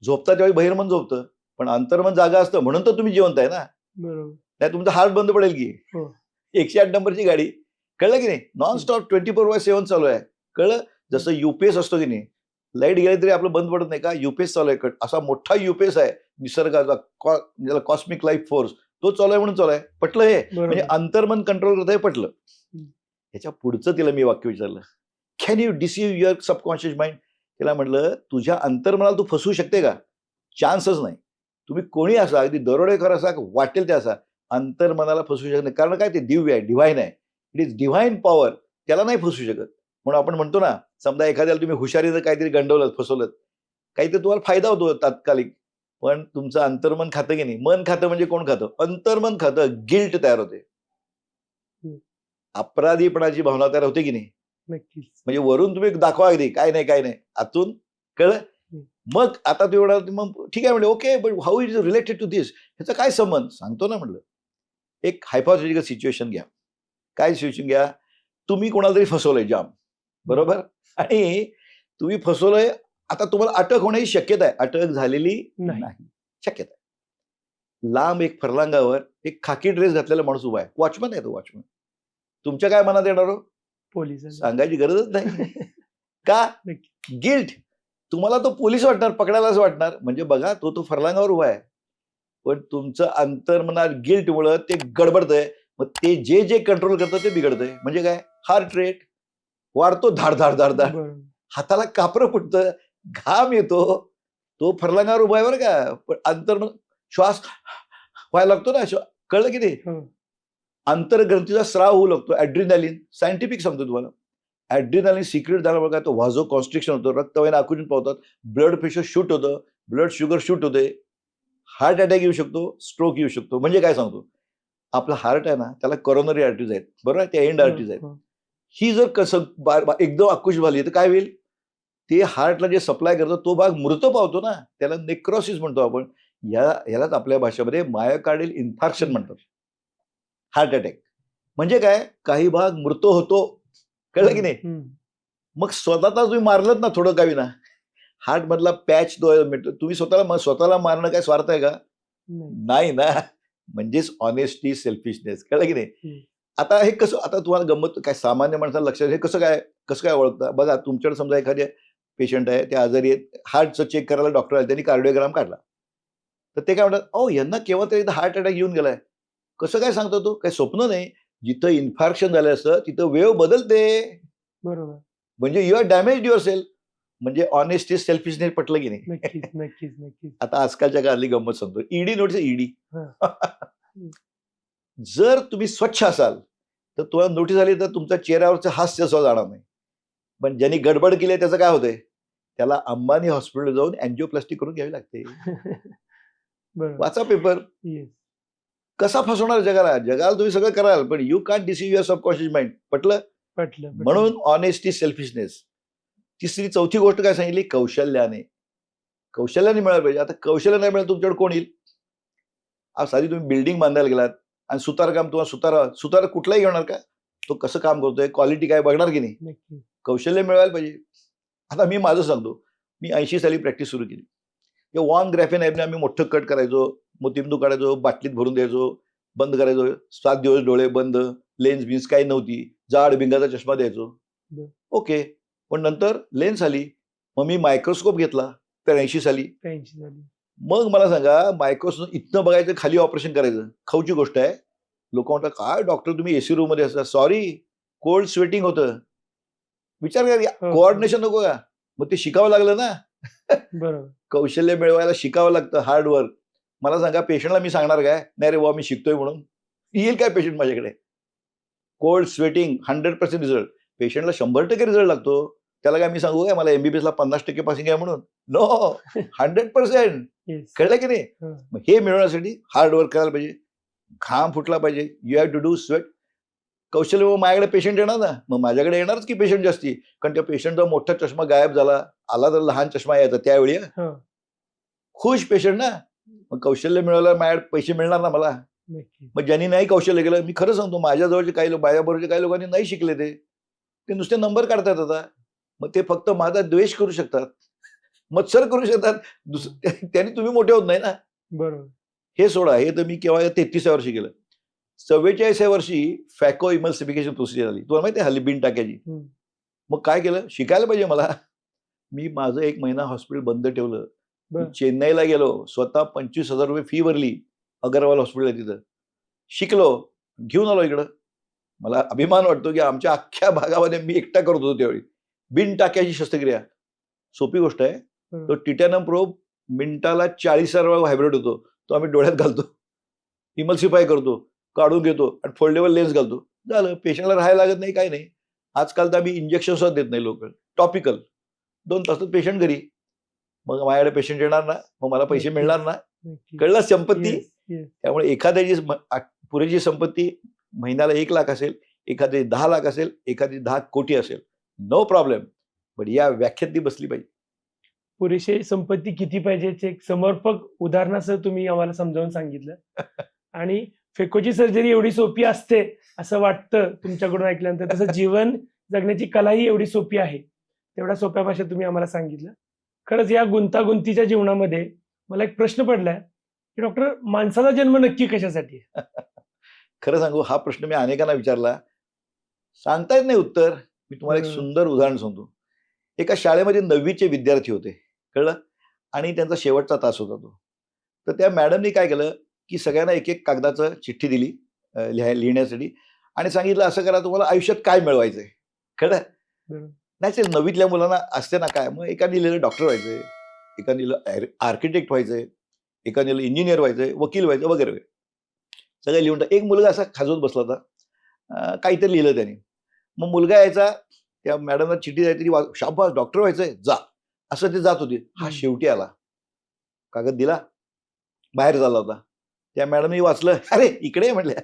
झोपता त्यावेळी बहिर्मन झोपतं, पण अंतर्मन जागा असतं म्हणून तर तुम्ही जिवंत आहे ना. बरोबर. नाही तुमचा हार्ट बंद पडेल की. हो. 108 नंबरची गाडी, कळलं की नाही, नॉनस्टॉप 24/7 चालू आहे. कळलं? जसं युपीएस असतो की नाही, लाईट गेली तरी आपलं बंद पडत नाही का, युपीएस चालू आहे. असा मोठा युपीएस आहे निसर्गाचा, कॉस्मिक लाईफ फोर्स, तो चालू आहे म्हणून चालू आहे. पटलं हे? म्हणजे बरोबर. अंतर्मन कंट्रोल करत आहे, पटलं. ह्याच्या पुढचं तिला मी वाक्य विचारलं, can you deceive your subconscious mind? तिला म्हटलं तुझ्या अंतर्मनाला तू फसवू शकते का? चान्सच नाही. तुम्ही कोणी असा, अगदी दरोडेखोर असा, वाटेल ते असा, अंतर्मनाला फसवू शकत नाही. कारण काय, ते दिव्य आहे, डिव्हाइन आहे. It is divine power. त्याला नाही फसवू शकत. म्हणून आपण म्हणतो ना, समजा एखाद्याला तुम्ही हुशारीचं काहीतरी गंडवलं, फसवलं, काहीतरी तुम्हाला फायदा होतो तात्कालिक, पण तुमचं अंतर्मन खातं की नाही. मन खातं म्हणजे कोण खातं? अंतर्मन खातं. गिल्ट तयार होते, अपराधीपणाची भावना तयार होते की नाही. नक्कीच. म्हणजे वरून तुम्ही दाखवा अगदी काय नाही काय नाही, आतून कळलं. मग आता तू एवढा, मग ठीक आहे म्हणजे okay, but how is related to this? ह्याचा काय संबंध? सांगतो ना म्हटलं. एक हायपोथेटिकल सिच्युएशन घ्या. काय सिच्युएशन घ्या? तुम्ही कोणाला तरी फसवलंय जाम, बरोबर, आणि तुम्ही फसवलंय. आता तुम्हाला अटक होण्याची शक्यता आहे. अटक झालेली नाही, शक्यता आहे. लांब एक फरलांगावर एक खाकी ड्रेस घातलेला माणूस उभा आहे. वॉचमन आहे तो, वॉचमन. तुमच्या काय मनात येणार हो? पोलीस सांगायची गरजच नाही. का? गिल्ट. तुम्हाला तो पोलीस वाटणार, पकडायलाच वाटणार. म्हणजे बघा, तो फरलांगावर उभा आहे, पण तुमचं अंतर्मनात गिल्टमुळं ते गडबडतंय. मग ते जे कंट्रोल करतं ते बिघडतंय. म्हणजे काय? हार्ट रेट वाढतो, धाड धाड धाड धाड, हाताला कापरं फुटतं, घाम येतो. तो फरलांगावर उभा आहे बरं का, पण अंतर्मन श्वास व्हायला लागतो ना, कळलं की नाही. अंतर्ग्रंथीचा स्राव होऊ लागतो. ॲड्रिनालिन, सायंटिफिक सांगतो तुम्हाला. ॲड्रिनालिन सिक्रेट झाल्यामुळे काय, तो व्हाझो कॉन्स्ट्रिक्शन होतं, रक्तवाहिन्या आकुंचन पावतात, ब्लड प्रेशर शूट होतं, ब्लड शुगर शूट होते, हार्ट अटॅक येऊ शकतो, स्ट्रोक येऊ शकतो. म्हणजे काय सांगतो, आपला हार्ट आहे ना, त्याला कॉरोनरी आर्टरीज आहेत, बरोबर, त्या एंड आर्टरीज आहेत. ही जर कसं एकदम आकुश झाली तर काय होईल? ते हार्टला जे सप्लाय करतो तो भाग मृत पावतो ना, त्याला नेक्रोसिस म्हणतो आपण. यालाच आपल्या भाषेमध्ये मायोकार्डियल इन्फार्क्शन म्हणतात, हार्ट अटॅक. म्हणजे काय, काही भाग मृत होतो, कळलं की नाही. मग स्वतःला तुम्ही मारलत ना थोडं काही ना, हार्ट मधला पॅच मिळतो. तुम्ही स्वतःला मारणं काय स्वार्थ आहे का? नाही ना. म्हणजेच ऑनेस्टी, सेल्फिशनेस, कळलं की नाही. आता हे कसं, आता तुम्हाला गंमत काय, सामान्य माणसाला लक्षात, हे कसं काय ओळखता? बघा, तुमच्याकडे समजा एखाद्या पेशंट आहे, ते आजारी आहेत, हार्टचं चेक करायला डॉक्टर आले, त्यांनी कार्डिओग्राम काढला, तर ते काय म्हणतात, ओ यांना केव्हा तरी हार्ट अटॅक येऊन गेलाय. कसं काय सांगतो तो? काही स्वप्न नाही. जिथं इन्फार्क्शन झालं असतं तिथं वेव बदलते, बरोबर. म्हणजे you are damage your self. म्हणजे ऑनेस्टी, सेल्फिशनेस पटलं की नाही. नक्कीच. आता आजकालच्या काळातली गंमत सांगतो. ED notice, ED. जर तुम्ही स्वच्छ असाल तर तुम्हाला नोटीस आली तर तुमच्या चेहऱ्यावरचं हास्य सुद्धा जाणार नाही. पण ज्यांनी गडबड केली त्याचं काय होतंय, त्याला अंबानी हॉस्पिटल जाऊन अँजिओप्लास्टी करून घ्यावी लागते. वाचा पेपर. कसा फसवणार जगाला? जगाला तुम्ही सगळं कराल, पण you can't deceive your subconscious mind. पटलं? म्हणून ऑनेस्टी, सेल्फिशनेस. तिसरी, चौथी गोष्ट काय सांगितली? कौशल्याने मिळालं पाहिजे. आता कौशल्य नाही मिळालं तुमच्याकडे कोण येईल? आज साधी तुम्ही बिल्डिंग बांधायला गेलात आणि सुतारकाम, तुम्हाला सुतार कुठलाही घेणार का? तो कसं काम करतोय, क्वालिटी काय बघणार की नाही. कौशल्य मिळायला पाहिजे. आता मी माझं सांगतो, मी 80 साली प्रॅक्टिस सुरू केली. वॉन ग्रॅफेन ॲपने आम्ही मोठं कट करायचो, मोतिंदू काढायचो, बाटलीत भरून द्यायचो, बंद करायचो, 7 दिवस डोळे बंद, लेन्स बिन्स काही नव्हती, जाड भिंगाचा चष्मा द्यायचो. ओके, पण नंतर लेन्स आली, मग मी मायक्रोस्कोप घेतला 83 साली. मग मला सांगा, मायक्रोस्कोप इथनं बघायचं, खाली ऑपरेशन करायचं, खाऊची गोष्ट आहे. लोक म्हणतात, काय डॉक्टर तुम्ही एसी रूम मध्ये असता? सॉरी, कोल्ड स्वेटिंग होतं. विचार करा, कोऑर्डिनेशन नको का? मग ते शिकावं लागलं ना. बरोबर. कौशल्य मिळवायला शिकावं लागतं, हार्ड वर्क. मला सांगा, पेशंटला मी सांगणार काय, नाही रे बाबा मी शिकतोय म्हणून? येईल काय पेशंट माझ्याकडे? Cold sweating 100% result. पेशंटला 100% रिझल्ट लागतो. त्याला काय मी सांगू काय मला MBBS ला 50% पासिंग आहे म्हणून? नो, 100%. येस. कळलं की नाही? हं. मग हे मिळवण्यासाठी हार्ड वर्क करायला पाहिजे, घाम फुटला पाहिजे. You have to do sweat. कौशल्य मग माझ्याकडे पेशंट येणार ना, मग माझ्याकडे येणारच की पेशंट जास्ती. कारण त्या पेशंटचा मोठा चष्मा गायब झाला, आला तर लहान चष्मा यायचा त्यावेळी. हं. खुश पेशंट ना. मग कौशल्य मिळवल्यावर माझ्याकडे पैसे मिळणार ना मला. नक्की. मग ज्यांनी नाही कौशल्य केलं, मी खरं सांगतो, माझ्याजवळचे काही लोक, माझ्याबरोबरचे काही लोकांनी नाही शिकले, ते नुसते नंबर काढतात आता. मग ते फक्त माझा द्वेष करू शकतात, मत्सर करू शकतात. त्यांनी तुम्ही मोठे होत नाही ना. बरोबर. हे सोडा, हे तर मी केव्हा 33व्या वर्षी केलं. 44व्या वर्षी फॅको इमल्सिफिकेशन प्रोसिजर आली. तुम्हाला माहिती आहे हल्ली बिन टाक्याची. हं. मग काय केलं, शिकायला पाहिजे मला. मी माझं 1 महिना हॉस्पिटल बंद ठेवलं. मी बरं. चेन्नईला गेलो, स्वतः 25,000 रुपये फी भरली. अगरवाल हॉस्पिटल आहे तिथं. शिकलो, घेऊन आलो इकडं. मला अभिमान वाटतो की आमच्या अख्ख्या भागामध्ये मी एकटा करत होतो त्यावेळी. बिन टाक्याची शस्त्रक्रिया. सोपी गोष्ट आहे. हं. तो टिटॅनम प्रोब मिनिटाला 40,000 वेळा व्हायब्रेट होतो. तो आम्ही डोळ्यात घालतो. इमल्सिफाय करतो, काढून घेतो आणि फोल्डेबल लेन्स घालतो. झालं. पेशंटला राहायला लागत नाही, काही नाही. आजकाल तर आम्ही इंजेक्शन सुद्धा देत नाही लोक. टॉपिकल. 2 तासात पेशंट घरी. मग माझ्याकडे पेशंट येणार ना, मग मला पैसे नक्की. मिळणार ना. नक्की. कळलं संपत्ती? Yes, yes. त्यामुळे एखाद्याची पुरेची संपत्ती महिन्याला 1 लाख असेल, एखादी 10 लाख असेल, एखादी 10 कोटी असेल. No problem. पण या व्याख्येत ती बसली पाहिजे. पुरेशी संपत्ती किती पाहिजे याचे एक समर्पक उदाहरणासह तुम्ही आम्हाला समजावून सांगितलं. आणि फेकोची सर्जरी एवढी सोपी असते असं वाटतं तुमच्याकडून ऐकल्यानंतर. तसं जीवन जगण्याची कलाही एवढी सोपी आहे. तेवढ्या सोप्या भाषेत तुम्ही आम्हाला सांगितलं. खरंच या गुंतागुंतीच्या जीवनामध्ये मला एक प्रश्न पडलाय, की डॉक्टर, माणसाचा जन्म नक्की कशासाठी आहे? खरं सांगू, हा प्रश्न मी अनेकांना विचारला. सांगता येत नाही उत्तर. मी तुम्हाला एक बरोबर. सुंदर उदाहरण सांगतो. एका शाळेमध्ये 9वीचे विद्यार्थी होते. कळलं? आणि त्यांचा शेवटचा तास होता तो. तर त्या मॅडमनी काय केलं, की सगळ्यांना एक कागदाचं चिठ्ठी दिली लिहिण्यासाठी आणि सांगितलं, असं करा, तुम्हाला आयुष्यात काय मिळवायचंय. कळलं? बरोबर. नाही, 9वीतल्या मुलांना असते ना काय. मग एकाने लिहिलं डॉक्टर व्हायचंय, एकाने लिहिलं आर्किटेक्ट व्हायचंय, एकाने लिहिलं इंजिनियर व्हायचंय, वकील व्हायचं वगैरे वगैरे. सगळं लिहून एक मुलगा असा खाजवत बसला होता. काहीतरी लिहिलं त्याने. मग मुलगा यायचा, त्या मॅडमला चिठ्ठी द्यायची, शाबास डॉक्टर व्हायचंय, जा. असं ते जात होते. हा शेवटी आला. कागद दिला, बाहेर झाला होता. त्या मॅडमनी वाचलं. अरे इकडे म्हटल्या,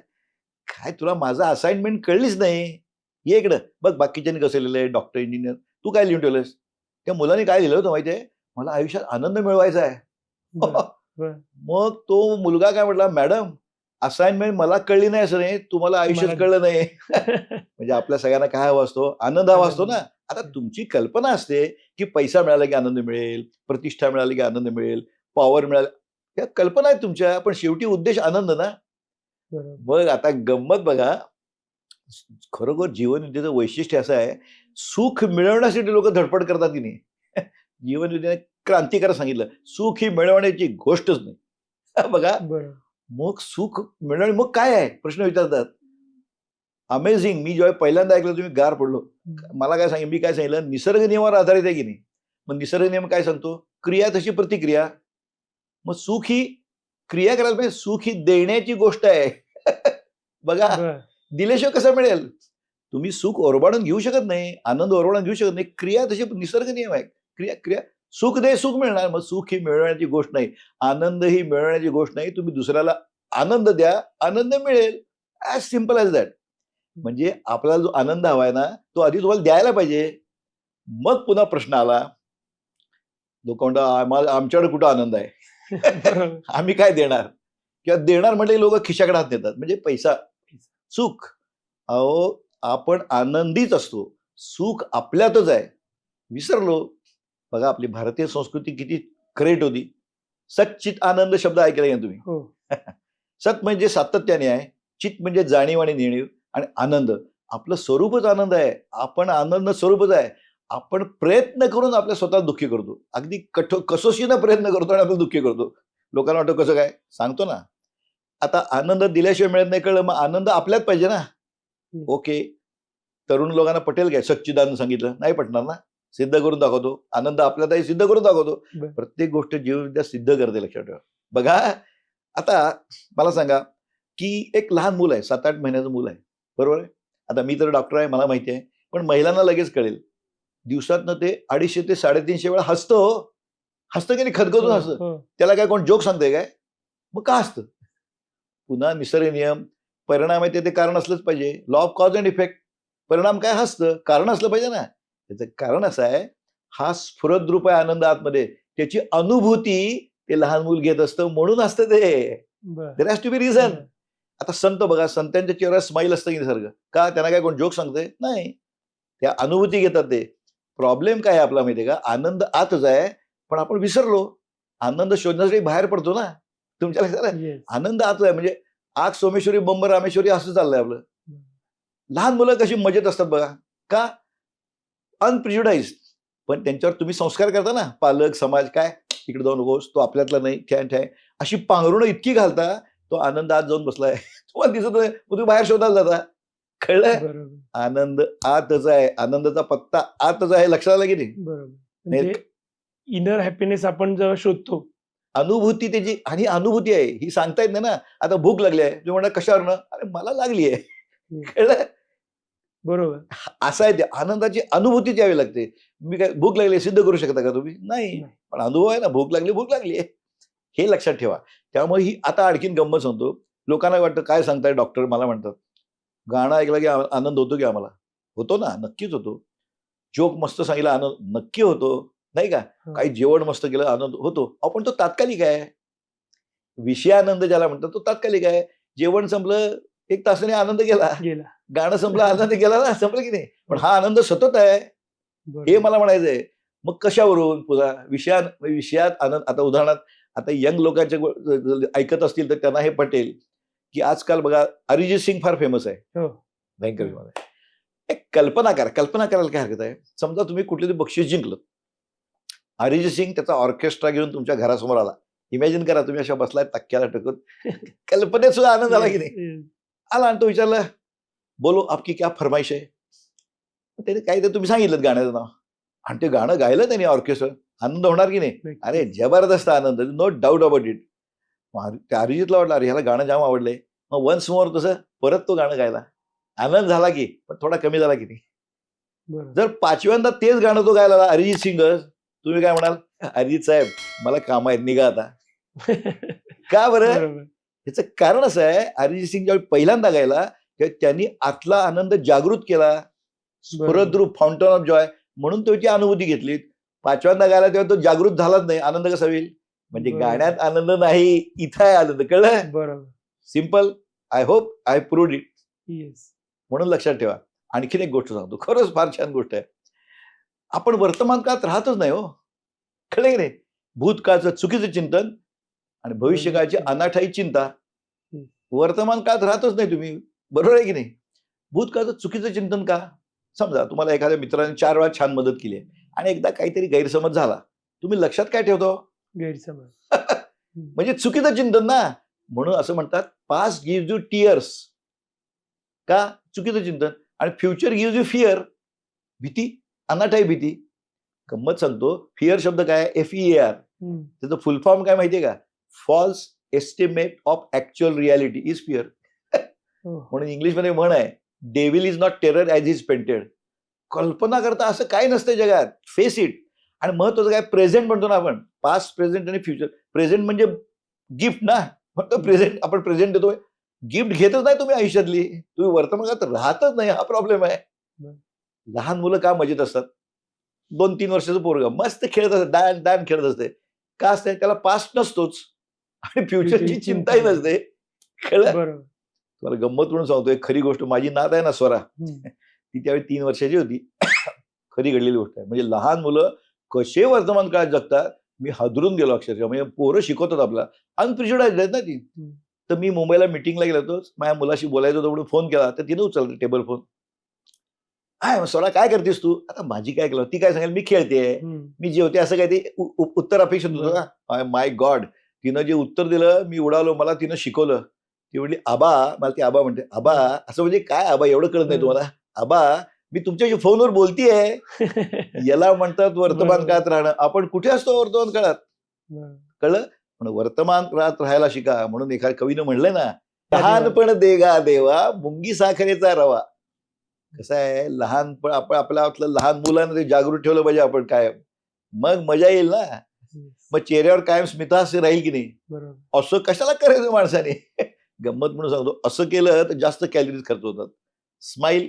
काय तुला माझं असाइनमेंट कळलीच नाही. ये इकडं बघ, बाकीच्यांनी कसं लिहिलंय, डॉक्टर, इंजिनियर, तू काय लिहून ठेवलंस? त्या मुलाने काय लिहिलं होतं माहितीये, मला आयुष्यात आनंद मिळवायचा आहे. बरं, बरं. मग तो मुलगा काय म्हटला, मॅडम असाइनमेंट मला कळली नाही असं नाही, तुम्हाला आयुष्यात मला- कळलं नाही. म्हणजे आपल्या सगळ्यांना काय हवा असतो, आनंद हवा असतो ना. आता तुमची कल्पना असते की पैसा मिळाला की आनंद मिळेल, प्रतिष्ठा मिळाली की आनंद मिळेल, पॉवर मिळाली, या कल्पना आहेत तुमच्या, पण शेवटी उद्देश आनंद ना. बरोबर. मग आता गंमत बघा, खरोखर जीवनविद्येचं वैशिष्ट्य असं आहे, सुख मिळवण्यासाठी लोक धडपड करतात की नाही. जीवनविद्येने क्रांतिकारक सांगितलं, सुख ही मिळवण्याची गोष्टच नाही. बघा, बरोबर. मग सुख मिळवणे मग काय आहे प्रश्न विचारतात. अमेझिंग. मी जेव्हा पहिल्यांदा ऐकलं तुम्ही गार पडलो. मला काय सांगितलं, मी काय सांगितलं, निसर्ग नियमावर आधारित आहे की नाही. मग निसर्ग नियम काय सांगतो, क्रिया तशी प्रतिक्रिया. मग सुख ही क्रिया करायला पाहिजे, सुख ही देण्याची गोष्ट आहे. बघा, बरं. दिल्याशिवाय कसं मिळेल. तुम्ही सुख ओरबाडून घेऊ शकत नाही, आनंद ओरबाडून घेऊ शकत नाही. क्रिया तशी निसर्ग नियम आहे. क्रिया क्रिया सुख दे, सुख मिळणार. मग सुख ही मिळवण्याची गोष्ट नाही, आनंद ही मिळवण्याची गोष्ट नाही. तुम्ही दुसऱ्याला आनंद द्या, आनंद मिळेल. As simple as that. म्हणजे आपल्याला जो आनंद हवाय ना, तो आधी तुम्हाला द्यायला पाहिजे. मग पुन्हा प्रश्न आला, लोक म्हणतात आमच्याकडे कुठं आनंद आहे. बरोबर. आम्ही काय देणार, किंवा देणार म्हणजे लोक खिशाकडे हात देतात, म्हणजे पैसा. सुख, अहो आपण आनंदीच असतो, सुख आपल्यातच आहे. विसरलो. बघा, आपली भारतीय संस्कृती किती ग्रेट होती. सच्चित आनंद शब्द ऐकला का तुम्ही? हो. सत म्हणजे सातत्याने आहे, चित म्हणजे जाणीव आणि नेणीव, आणि आनंद आपलं स्वरूपच आनंद आहे. आपण आनंद स्वरूपच आहे. आपण प्रयत्न करून आपल्या स्वतःला दुःखी करतो, अगदी कसोशीनं प्रयत्न करतो आणि आपण दुःखी करतो. लोकांना वाटतं कसं काय, सांगतो ना. आता आनंद दिल्याशिवाय मिळत नाही, कळलं. मग आनंद आपल्यात पाहिजे ना. ओके, तरुण लोकांना पटेल काय सच्चिदानंद सांगितलं, नाही पटणार ना. सिद्ध करून दाखवतो, आनंद आपल्यातही सिद्ध करून दाखवतो. बरं. प्रत्येक गोष्ट जीवविद्या सिद्ध करते, लक्षात ठेवा. बघा, आता मला सांगा की एक लहान मूल आहे, 7-8 महिन्याचं मूल आहे, बरोबर आहे. आता मी तर डॉक्टर आहे, मला माहिती आहे, पण महिलांना लगेच कळेल. दिवसातनं ते 250 ते 350 वेळा हसतं, हसतं की नाही, खदखदून हो, हसतं. हो. त्याला काय कोण जोक सांगतंय काय? मग का हसतं? पुन्हा निसर्ग नियम, परिणाम आहे ते कारण असलंच पाहिजे. Law of cause and effect. परिणाम काय? हसतं. कारण असलं पाहिजे ना. त्याचं कारण असं आहे, हा स्फुरद रूप आहे आनंद आतमध्ये, त्याची अनुभूती ते लहान मूल घेत असतं, म्हणून असतं ते. बरं. There has to be reason. बरं. आता संत बघा, संतांच्या चेहऱ्यावर स्माईल असतं की निसर्ग, का? त्यांना काय कोण जोक सांगतंय? नाही. त्या अनुभूती घेतात ते. प्रॉब्लेम काय आहे आपला माहितीये का? आनंद आतच आहे, पण आपण विसरलो. आनंद शोधण्यासाठी बाहेर पडतो ना. तुमच्या लक्षात आलं? येस. आनंद आतच आहे, म्हणजे आग सोमेश्वरी बंब रामेश्वरी असं चाललंय आपलं. लहान मुलं कशी मजेत असतात बघा, का? अनप्रिज्युडाइज्ड. पण त्यांच्यावर तुम्ही संस्कार करता ना, पालक, समाज, काय इकडे जाऊ नकोस, तो आपल्यातला नाही, ठ्या ठ्या, अशी पांघरुणं इतकी घालता, तो आनंद आत जाऊन बसलाय. तुम्हाला दिसत नाही, मग तुम्ही बाहेर शोधायला जाता. कळलं? बरोबर. आनंद आतच आहे, आनंदाचा पत्ता आतच आहे, लक्षात आलं की नाही? बरोबर. नाही, म्हणजे इनर हॅपीनेस आपण जेव्हा शोधतो. अनुभूती त्याची, आणि अनुभूती आहे ही सांगता येत नाही ना. आता भूक लागली आहे, तुम्ही म्हणा कशावरनं? अरे मला लागली आहे. कळलं? बरोबर. असं आहे ते, आनंदाची अनुभूती द्यावी लागते. मी काय भूक लागली सिद्ध करू शकता का तुम्ही? नाही. नाही. पण अनुभव आहे ना, भूक लागली आहे, हे लक्षात ठेवा. त्यामुळे ही आता आणखीन गंमत सांगतो. लोकांना वाटतं काय सांगताय डॉक्टर, मला म्हणतात गाणं ऐकलं की आनंद होतो की आम्हाला? होतो ना, नक्कीच होतो. जोक मस्त सांगितला आनंद नक्की होतो, नाही का? हो. काही जेवण मस्त केलं आनंद होतो. पण तो तात्कालिक आहे. विषयानंद ज्याला म्हणतात तो तात्कालिक आहे. जेवण संपलं, 1 तासाने आनंद गेला. गेला. गाणं संपलं, आनंद गेला ना, संपलं की नाही? पण हा आनंद सतत आहे, हे बरोबर. मला म्हणायचंय. मग कशावरून? पुन्हा विषयात आनंद. आता उदाहरणार्थ, आता यंग लोकांच्या ऐकत असतील तर त्यांना हे पटेल की आजकाल बघा अरिजित सिंग फार फेमस आहे. हो. भयंकर फेमस आहे. एक कल्पना करायला काय हरकत आहे? समजा तुम्ही कुठले तरी बक्षीस जिंकलं. अरिजित सिंग त्याचा ऑर्केस्ट्रा घेऊन तुमच्या घरासमोर आला. इमॅजिन करा, तुम्ही अशा बसलाय तक्क्याला टकून. कल्पनेत सुद्धा आनंद आला की नाही? Yes. आला आणि तो विचारला, बोलो आपकी क्या फरमाइश आहे? त्याने काही तर तुम्ही सांगितलं गाण्याचं नाव, आणि ते गाणं गायलं त्यांनी ऑर्केस्ट्रा. आनंद होणार की नाही? नक्कीच. अरे जबरदस्त आनंद, नो डाऊट अबाउट इट. त्या अरिजितला वाटलं अरे ह्याला गाणं जाम आवडलंय, मग वन्स मोर तसं परत तो गाणं गायला. आनंद झाला की, पण थोडा कमी झाला की नाही? बरोबर. जर 5व्यांदा तेच गाणं तो गायला अरिजित सिंगर, तुम्ही काय म्हणाल? अरिजित साहेब मला काम आहेत, निघा आता. का बरं? बरोबर. त्याचं कारण असं आहे, अरिजित सिंग ज्यावेळी पहिल्यांदा गायला तेव्हा त्यांनी आतला आनंद जागृत केला, स्फुरद रूप, फाउंटन ऑफ जॉय, म्हणून त्याची अनुभूती घेतली. 5व्यांदा गायला तेव्हा तो जागृत झालाच नाही, आनंद कसा होईल? म्हणजे बरोबर. गाण्यात आनंद नाही, इथं आहे आनंद. कळलं? बरोबर. Simple. I hope I proved it. Yes. म्हणून लक्षात ठेवा. आणखीन एक गोष्ट सांगतो, खरंच फार छान गोष्ट आहे. आपण वर्तमान काळात राहतच नाही हो, कळलं की नाही? भूतकाळचं चुकीचं चिंतन आणि भविष्यकाळची अनाठाई चिंता. वर्तमान काळात राहतच नाही तुम्ही, बरोबर आहे की नाही? भूतकाळचं चुकीचं चिंतन का? समजा तुम्हाला एखाद्या मित्राने 4 वेळा छान मदत केली आहे आणि एकदा काहीतरी गैरसमज झाला, तुम्ही लक्षात काय ठेवतो? गैरसमज. म्हणजे चुकीचं चिंतन ना. म्हणून असं म्हणतात, पास्ट गिव्हज यू टीअर्स. का? चुकीचं चिंतन. आणि फ्युचर गिव्हज यू फिअर, भीती, अनाठाई भीती. गंमत सांगतो, फिअर शब्द काय? FEAR. त्याचं फुल फॉर्म काय माहितीये का? False estimate of actual reality is fear. म्हणून इंग्लिशमध्ये म्हण आहे, devil is not terror as is painted. कल्पना करता असं काही नसतं जगात, फेस इट. आणि महत्वाचं काय? प्रेझेंट म्हणतो ना आपण, पास्ट, प्रेझेंट आणि फ्युचर. प्रेझेंट म्हणजे गिफ्ट ना, फक्त प्रेझेंट आपण प्रेझेंट देतोय. गिफ्ट घेतच नाही तुम्ही आयुष्यातली, तुम्ही वर्तमानात राहतच नाही, हा प्रॉब्लेम आहे. लहान मुलं का मजेत असतात? 2-3 वर्षाचं पोरगं मस्त खेळत असतं, दान दान खेळत असते. का असते? त्याला पास्ट नसतोच आणि फ्युचरची चिंताही नसते. कळलं? बरोबर. तुम्हाला गंमत म्हणून सांगतो, एक खरी गोष्ट. माझी नात आहे ना स्वरा, ती त्यावेळी 3 वर्षाची होती. खरी घडलेली गोष्ट आहे. म्हणजे लहान मुलं कसे वर्तमान काळात जगतात, मी हादरून गेलो अक्षरशः. म्हणजे पोरं शिकवतात आपला, अनप्रिज्युडाइज्ड आहेत ना ती. तर मी मुंबईला मिटिंगला गेलो होतो, माझ्या मुलाशी बोलायचं होतं म्हणून फोन केला, तर तिने उचलला टेबल फोन. हाय स्वरा, काय करतेस तू? आता माझी काय केलं, ती काय सांगेल, मी खेळते, मी जेवते, असं काय ते उत्तर अपेक्षित होतं का? माय गॉड, तिनं जे उत्तर दिलं मी उडालो. मला तिनं शिकवलं. ती म्हणली आबा, मला ती आबा म्हणते, आबा असं म्हणजे काय? आबा एवढं कळत नाही तुम्हाला? आबा मी तुमच्याशी फोनवर बोलतीये. याला म्हणतात वर्तमान बरोबर. काळात राहणं. आपण कुठे असतो वर्तमान काळात? बरोबर. कळलं? पण वर्तमान काळात राहायला शिका. म्हणून एका कवीनं म्हणलंय ना, धन्यवाद. लहानपण देगा देवा मुंगी साखरेचा रवा. कसं आहे, लहानपण आपण आपलं लहान मुलांना ते जागृत ठेवलं पाहिजे आपण कायम. मग मजा येईल ना. मग चेहऱ्यावर कायम स्मितहास्य राहील की नाही. बरोबर. असं कशाला करायचं माणसाने? गंमत म्हणून सांगतो, असं केलं तर जास्त कॅलरीज खर्च होतात. स्माईल,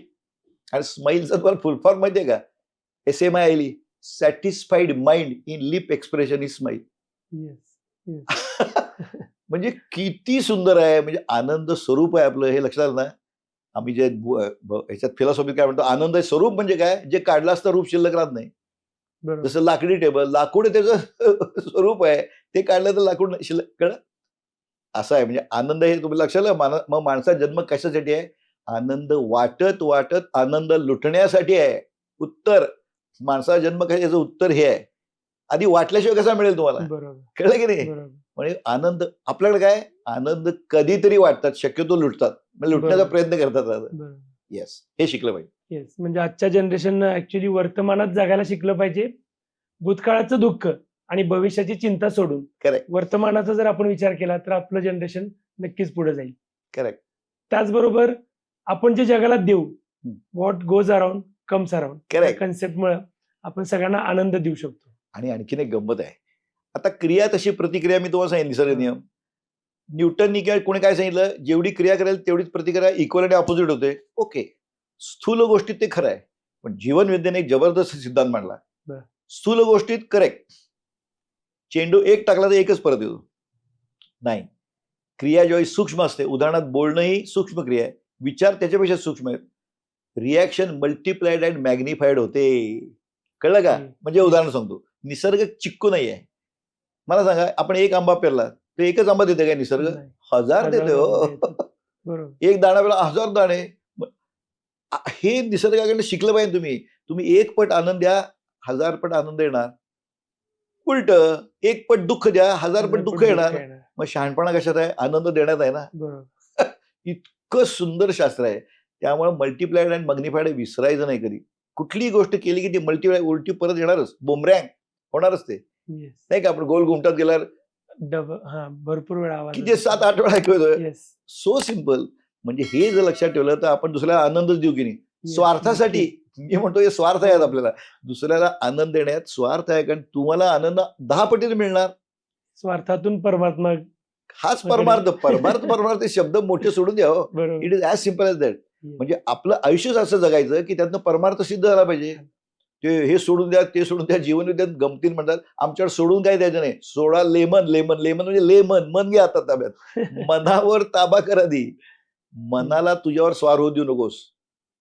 आणि स्माईलचा तुम्हाला फुल फॉर्म माहितीये का? SMILE, satisfied mind in lip expression is smile. म्हणजे किती सुंदर आहे. म्हणजे आनंद स्वरूप आहे आपलं, हे लक्षात आलं ना. आम्ही जे ह्याच्यात फिलॉसॉफी काय म्हणतो, आनंद स्वरूप म्हणजे काय, जे काढलं असतं रूप शिल्लक राहत नाही. बरोबर. जसं लाकडी टेबल, लाकूड त्याचं स्वरूप आहे, ते काढलं तर लाकूड शिल्लक. कळलं? असं आहे. म्हणजे आनंद हे तुम्ही लक्षात आलं. मग माणसाचा जन्म कशासाठी आहे? आनंद वाटत वाटत आनंद लुटण्यासाठी आहे. उत्तर, माणसाचा जन्म काय, याचं उत्तर हे आहे. आधी वाटल्याशिवाय कसा मिळेल तुम्हाला? बरोबर. कळलं की नाही? बरोबर. म्हणजे आनंद आपल्याकडे काय, आनंद कधीतरी वाटतात, शक्यतो लुटतात. म्हणजे लुटण्याचा बरोबर. प्रयत्न करतात. बरोबर. येस, हे शिकलं पाहिजे. येस, म्हणजे आजच्या जनरेशननं ऍक्च्युली वर्तमानात जगायला शिकलं पाहिजे. भूतकाळाचं दुःख आणि भविष्याची चिंता सोडून करेक्ट. वर्तमानाचा जर आपण विचार केला तर आपलं जनरेशन नक्कीच पुढे जाईल. करेक्ट. त्याचबरोबर आपण जे जगाला देऊ, हम्म. What goes around comes around, या करेक्ट. कन्सेप्टमुळे आपण सगळ्यांना आनंद देऊ शकतो. आणि आणखीन एक गंमत आहे. आता क्रिया तशी प्रतिक्रिया, मी तुम्हाला सांगितलं निसर्ग नियम. न्यूटननी किंवा कोणी काय सांगितलं, जेवढी क्रिया करेल तेवढीच प्रतिक्रिया इक्वल आणि ऑपोजिट होते. ओके, स्थूल गोष्टीत ते खरं आहे. पण जीवन विज्ञाने एक जबरदस्त सिद्धांत मांडला. बरं. स्थूल गोष्टीत करेक्ट, चेंडू एक टाकला तर एकच परत येतो. नाही, क्रिया जेव्हा सूक्ष्म असते, उदाहरणार्थ बोलणं ही सूक्ष्म क्रिया आहे, विचार त्याच्यापेक्षा सूक्ष्म आहेत. रिॲक्शन मल्टिप्लाइड अँड मॅग्निफाईड होते. कळलं का? म्हणजे उदाहरण सांगतो, निसर्ग चिक्कू नाही आहे. मला सांगा, आपण एक आंबा पेरला तर एकच आंबा देते काय निसर्ग? नाही. 1000 देते हो. बरोबर. एक दाणा पेरला 1000 दाणे. हे निसर्गाकडे शिकलं पाहिजे तुम्ही. तुम्ही एक पट आनंद द्या, 1000 पट आनंद येणार. उलट एक पट दुःख द्या, 1000 पट दुःख येणार. मग शहाणपणा कशात आहे? आनंद देण्यात आहे ना. बरोबर. इतकं सुंदर शास्त्र आहे. त्यामुळे मल्टिप्लाइड अँड मॅग्निफाईड विसरायचं नाही कधी. कुठलीही गोष्ट केली की ती मल्टिप्लाय उलटी परत येणारच, बुमरँग होणारच ते. नाही का? आपण गोल घुमटात गेल्यावर भरपूर वेळा आवाज किती 7-8 वेळा ऐकतोय. येस. So simple. म्हणजे हे जर लक्षात ठेवलं तर आपण दुसऱ्याला आनंदच देऊ की नाही. स्वार्थासाठी, मी म्हणतो हे स्वार्थ आहेत आपल्याला. दुसऱ्याला आनंद देण्यात स्वार्थ आहे, कारण तुम्हाला आनंद 10 पटीने मिळणार. स्वार्थातून परमात्मा, हाच परमार्थ. परमार्थ शब्द मोठे सोडून द्या. बरोबर. It is as simple as that. म्हणजे आपलं आयुष्यच असं जगायचं की त्यातनं परमार्थ सिद्ध झाला पाहिजे. ते हे सोडून द्या, ते सोडून द्या. जीवन विद्यात गमतीन म्हणतात, आमच्याकडे सोडून काय द्यायचं नाही. सोडा लेमन. लेमन लेमन म्हणजे लेमन, मन घ्या आता ताब्यात. मनावर ताबा कर आधी. मनाला तुझ्यावर स्वार होऊ देऊ नकोस.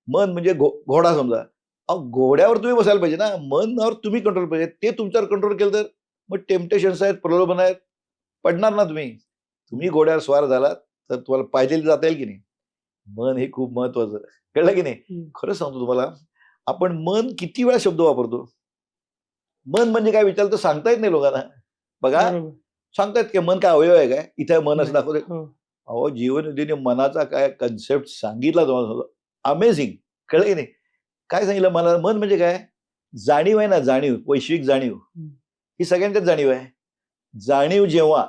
मन म्हणजे घोडा समजा. घोड्यावर तुम्ही बसायला पाहिजे ना. मनावर तुम्ही कंट्रोल पाहिजे. ते तुमच्यावर कंट्रोल केलं तर मग टेम्पटेशन्स आहेत, प्रलोभन आहेत, पडणार ना तुम्ही. तुम्ही घोड्यावर स्वार झालात तर तुम्हाला पाहिजे जाता येईल की नाही. मन हे खूप महत्वाचं. कळलं की नाही? खरं सांगतो तुम्हाला, आपण मन किती वेळा शब्द वापरतो. मन म्हणजे काय विचारलं तर सांगता येत नाही लोकांना. बघा, सांगतायत की मन काय अवयव आहे काय? इथे मन असं दाखवते. अहो, जीवन विद्येने मनाचा काय कन्सेप्ट सांगितला तुम्हाला. अमेझिंग. कळलं की नाही? काय सांगितलं मला? मन म्हणजे काय? जाणीव आहे ना, जाणीव, वैश्विक जाणीव. ही सगळ्यांच्याच जाणीव आहे. जाणीव जेव्हा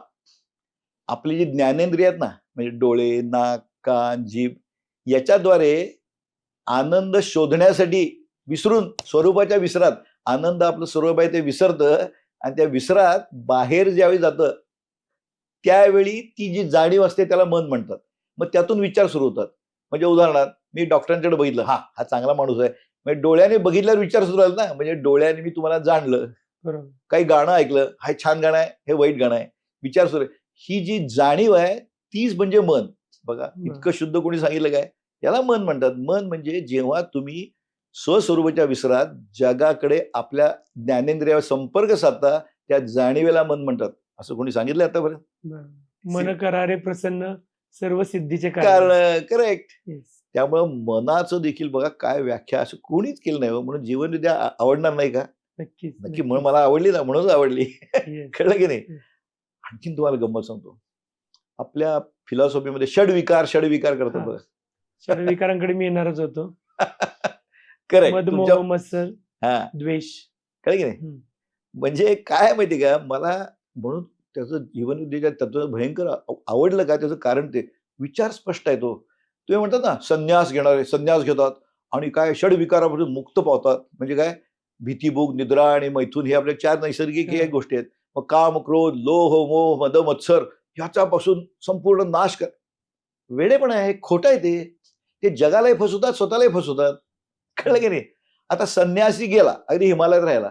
आपली जी ज्ञानेंद्रिय आहेत ना, म्हणजे डोळे, नाक, कान, जीभ, याच्याद्वारे आनंद शोधण्यासाठी विसरून, स्वरूपाच्या विसरात, आनंद आपलं स्वरूप आहे ते विसरतं, आणि त्या विसरात बाहेर ज्यावेळी जातं त्यावेळी ती जी जाणीव असते त्याला मन म्हणतात. मग त्यातून विचार सुरू होतात. म्हणजे उदाहरणार्थ मी डॉक्टरांकडे बघितलं, हा चांगला माणूस आहे, म्हणजे डोळ्याने बघितल्यावर विचार सुरू झाला ना. म्हणजे डोळ्याने मी तुम्हाला जाणलं, काही गाणं ऐकलं, हा छान गाणं आहे, हे वाईट गाणं आहे, विचार सुरू आहे. ही जी जाणीव आहे तीच म्हणजे मन. बघा, इतकं शुद्ध कोणी सांगितलं काय? याला मन म्हणतात. मन म्हणजे जेव्हा तुम्ही स्वस्वरूपाच्या विसरात जगाकडे आपल्या ज्ञानेंद्रियावर संपर्क साधता, त्या जाणीवेला मन म्हणतात. असं कोणी सांगितलं आतापर्यंत? मन करारे प्रसन्न सर्व सिद्धीचे कारण. करेक्ट. त्यामुळे मनाचं देखील बघा काय व्याख्या असं कोणीच केलं नाही. म्हणून जीवनविद्या आवडणार नाही का? नक्की. म्हणून मला आवडली ना, म्हणूनच आवडली. कळलं की नाही? आणखीन तुम्हाला गंमत सांगतो. आपल्या फिलॉसॉफीमध्ये षडविकार करतात बघा. षडविकारांकडे मी येणारच होतो. करेक्ट मद तुमच्या मोह मत्सर हा द्वेष. कळलं की नाही. हम्म. म्हणजे काय आहे माहिती का मला म्हणून त्याचं जीवनविद्येच्या तत्व भयंकर आवडलं का त्याचं कारण ते विचार स्पष्ट आहे तो. तुम्ही म्हणतात ना संन्यास घेणारे संन्यास घेतात आणि काय षडविकारापासून मुक्त पावतात. म्हणजे काय भीतीभूक निद्रा आणि मैथून हे आपल्या 4 नैसर्गिक हे हं. गोष्टी आहेत. मग काम क्रोध लोह मोह मद मत्सर ह्याच्यापासून संपूर्ण नाश कर. वेडेपण आहे खोटं आहे ते. ते जगालाही फसवतात स्वतःलाही फसवतात. कळलं की नाही. आता संन्यासी गेला अगदी हिमालयात राहायला.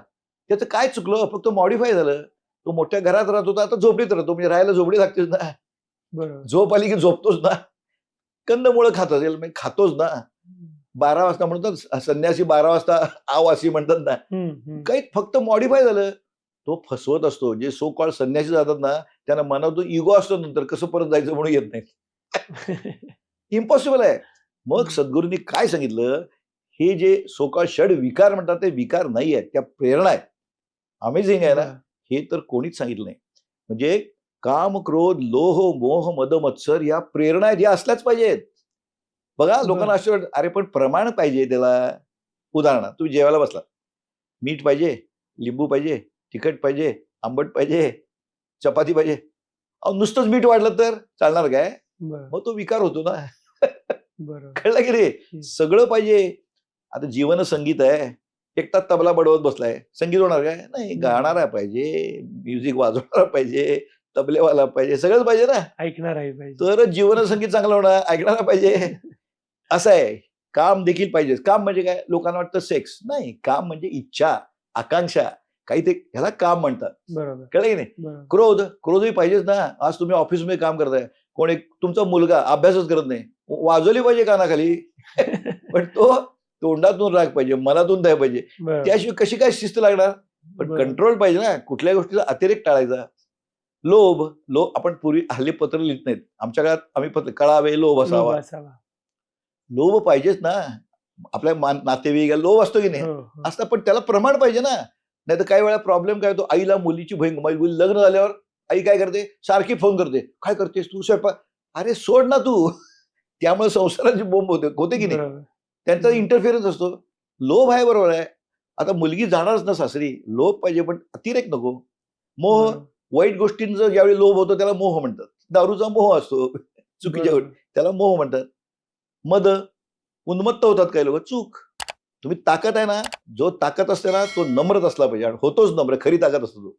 त्याचं काय चुकलं फक्त मॉडिफाय झालं. तो मोठ्या घरात राहत होता आता झोपडीत राहतो म्हणजे राहायला झोपडी लागतेच ना. बरोबर. झोप आली की झोपतोच ना. कंदमुळं खात असेल म्हणजे खातोच ना. 12 वाजता म्हणतात संन्यासी 12 वाजता आवासी म्हणतात ना. हम्म, हम्म. काही फक्त मॉडिफाय झालं. तो फसवत असतो. जे सो कॉल्ड संन्यासी जातात ना त्यांना मनातून इगो असतो नंतर कसं परत जायचं म्हणून येत नाही. इम्पॉसिबल आहे. मग हम्म. सद्गुरूंनी काय सांगितलं हे जे सो कॉल्ड षड विकार म्हणतात ते विकार नाही आहेत त्या प्रेरणा आहेत. अमेझिंग आहे ना. बरं. हे तर कोणीच सांगितलं नाही. म्हणजे काम क्रोध लोह मोह मद मत्सर या प्रेरणा आहेत या असल्याच पाहिजेत. बघा लोकांना बरं. असं वाटतं अरे पण प्रमाण पाहिजे त्याला. उदाहरणार्थ तुम्ही जेवायला बसला. मीठ पाहिजे, लिंबू पाहिजे, तिखट पाहिजे, आंबट पाहिजे, चपाती पाहिजे. अहो नुसतंच मीठ वाढलं तर चालणार काय? बरं. मग तो विकार होतो ना. बरोबर. कळलं की रे सगळं पाहिजे. आता जीवन संगीत आहे. एकटा तबला बडवत बसलाय संगीत होणार काय? नाही गाणारा पाहिजे, म्युझिक वाजवणारा पाहिजे, तबलेवाला पाहिजे, सगळंच पाहिजे ना. ऐकणार आहे पाहिजे. तरच जीवन संगीत चांगलं होणार. ऐकणारा पाहिजे. असं आहे. काम देखील पाहिजे. काम म्हणजे काय? लोकांना वाटतं सेक्स. नाही, काम म्हणजे इच्छा, आकांक्षा काही ते ह्याला काम म्हणतात. बरोबर. कळलं की नाही. बरोबर. क्रोधही पाहिजेच ना. आज तुम्ही ऑफिसमध्ये काम करताय. कोण एक तुमचा मुलगा अभ्यासच करत नाही. वाजवली पाहिजे कानाखाली. पण तो तोंडातून राग पाहिजे, मनातून द्यायला पाहिजे. बरोबर. त्याशिवाय कशी काय शिस्त लागणार? पण बरोबर. कंट्रोल पाहिजे ना. कुठल्याही गोष्टीचा अतिरेक टाळायचा. लोभ आपण पूर्वी हल्ली पत्र लिहित नाहीत. आमच्या काळात आम्ही पत्र कळावे लोभ लोभ असावा. असावा. लोभ पाहिजेच ना. आपल्या नातेवाईकाला लोभ असतो की नाही? हो, हो. असतं पण त्याला प्रमाण पाहिजे ना. नाहीतर काही वेळा प्रॉब्लेम काय होतो आईला मुलीची माझी मुली लग्न झाल्यावर आई काय करते सारखी फोन करते. काय करतेस तू स्वयंपाक? अरे सोड ना तू. त्यामुळे संसाराची बोंब होते की नाही. बरोबर. त्यांचा हम्म. इंटरफिअरन्स असतो. लोभ आहे बरोबर आहे. आता मुलगी जाणारच ना सासरी. लोभ पाहिजे पण अतिरेक नको. मोह बरोबर. वाईट गोष्टींचा ज्यावेळी लोभ होतो त्याला मोह म्हणतात. दारूचा मोह असतो. चुकीच्या बरोबर. गोष्टी त्याला मोह म्हणतात. मद उन्मत्त होतात काही लोक चूक. तुम्ही ताकद आहे ना जो ताकद असते ना तो नम्रत असला पाहिजे आणि होतोच नम्र खरी ताकद असतो तो.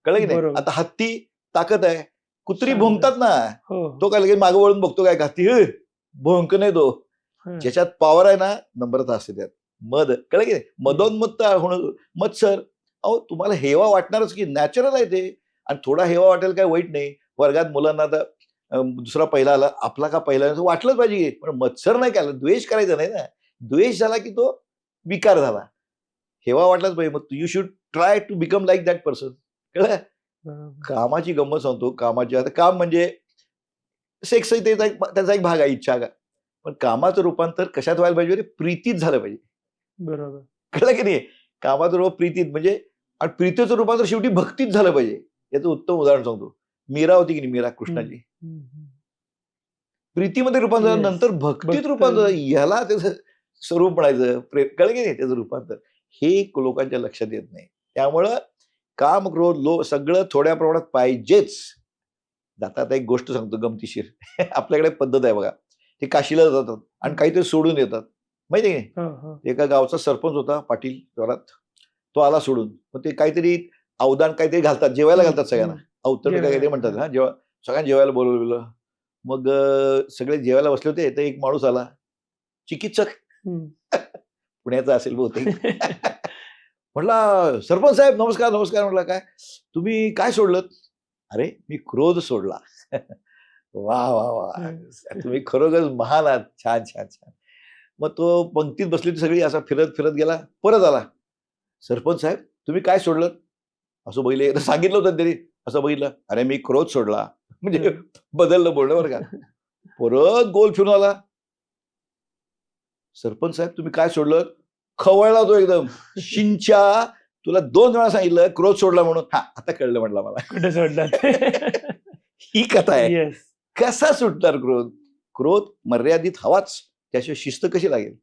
कळलं की नाही. बरोबर. आता हत्ती ताकद आहे. कुत्री शांत. भुंकतात ना. हो. तो काय लगेच मागं वळून बघतो काय हत्ती भुंक नाही तो. हं. ज्याच्यात पॉवर आहे ना नम्रता असते त्यात. मद कळलं की नाही. मदोन्मत्त होणं मत्सर अहो तुम्हाला हेवा वाटणारच की नॅचरल आहे ते. आणि थोडा हेवा वाटेल काय वाईट नाही. वर्गात मुलांना आता दुसरा पहिला आला आपला का पहिला वाटलंच पाहिजे पण मत्सर नाही केला द्वेष करायचा नाही ना. द्वेष झाला की तो विकार झाला. हेवा वाटलाच पाहिजे मग you should try to become like that person. कळलं. बरोबर. कामाची गंमत सांगतो कामाची आता काम म्हणजे सेक्स त्याचा एक भाग आहे इच्छा का. पण कामाचं रूपांतर कशात व्हायला पाहिजे प्रीतीत झालं पाहिजे. बरोबर. कळलं की नाही. कामाचं रूप प्रीतीत म्हणजे आणि प्रीतीचं रूपांतर शेवटी भक्तीत झालं पाहिजे. याचं उत्तम उदाहरण सांगतो. मीरा होती की नाही मीरा कृष्णाची. हम्म, हम्म. प्रीतीमध्ये रूपांतर Yes. नंतर भक्तीत भक्त. रूपांतर याला त्याचं स्वरूप म्हणायचं कळलं की नाही त्याचं रूपांतर हे लोकांच्या लक्षात येत नाही. त्यामुळं काम क्रोध लोभ सगळं थोड्या प्रमाणात पाहिजेच. आता एक गोष्ट सांगतो गमतीशीर. आपल्याकडे पद्धत आहे बघा. ते काशीला जातात आणि काहीतरी सोडून येतात माहिती आहे की हो, हो. नाही. एका गावचा सरपंच होता पाटील जोरात. तो आला सोडून मग ते काहीतरी अवदान काहीतरी घालतात जेवायला घालतात सगळ्यांना. अवतड काय काहीतरी म्हणतात जेवायला. हा जेव्हा सगळ्यांना जेवायला बोलवलेलं. मग सगळे जेवायला बसले होते तर एक माणूस आला. चिकित्सक हम्म. पुण्याचा असेल बहुतेक. म्हटला सरपंच साहेब नमस्कार नमस्कार. म्हटलं काय तुम्ही काय सोडलं? अरे मी क्रोध सोडला. वा वा वा तुम्ही खरोखर महान आहात. छान छान छान. मग तो पंक्तीत बसली होती सगळी असा फिरत फिरत गेला परत आला. सरपंच साहेब तुम्ही काय सोडलं? असं बघितलं सांगितलं होतं तरी असं बघितलं. अरे मी क्रोध सोडला. म्हणजे बदललं बोलणं बरं का. परत गोल फिरून आला. सरपंच साहेब तुम्ही काय सोडलं? खवळला तो एकदम. शिंच्या तुला 2 वेळा सांगितलं क्रोध सोडला म्हणून. हा आता कळलं म्हटलं मला. कुठे सोडलात? ही कथा आहे. येस. कसा सुटणार क्रोध? क्रोध मर्यादित हवाच. त्याशिवाय शिस्त कशी लागेल?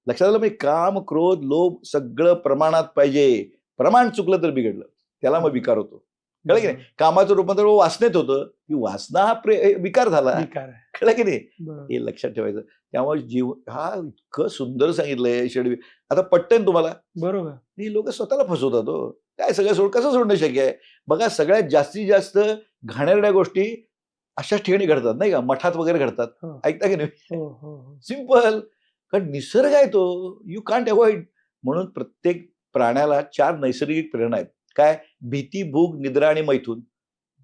लक्षात आलं, म्हणजे काम, क्रोध, लोभ सगळं प्रमाणात पाहिजे. प्रमाण चुकलं तर बिघडलं, त्याला मग विकार होतो. कळलं की नाही? कामाचं रूपांतर वासनेत होतं, की वासना हा विकार झाला. विकार आहे. कळलं की नाही? बरोबर. हे लक्षात ठेवायचं. त्यामुळे जीव हा इतकं सुंदर सांगितलंय षडवी. आता पटतंय ना तुम्हाला? बरोबर. ही लोक स्वतःला फसवतात हो. काय सगळं कसं सोडणं शक्य आहे? बघा, सगळ्यात जास्तीत जास्त घाणेरड्या गोष्टी अशाच ठिकाणी घडतात, नाही का? मठात वगैरे घडतात. हो. ऐकता की नाही? हो हो हो. सिंपल. कारण निसर्ग आहे तो, यू कांट अवॉइड. म्हणून प्रत्येक प्राण्याला 4 नैसर्गिक प्रेरणा आहेत. काय? भीती, भूक, निद्रा आणि मैथून.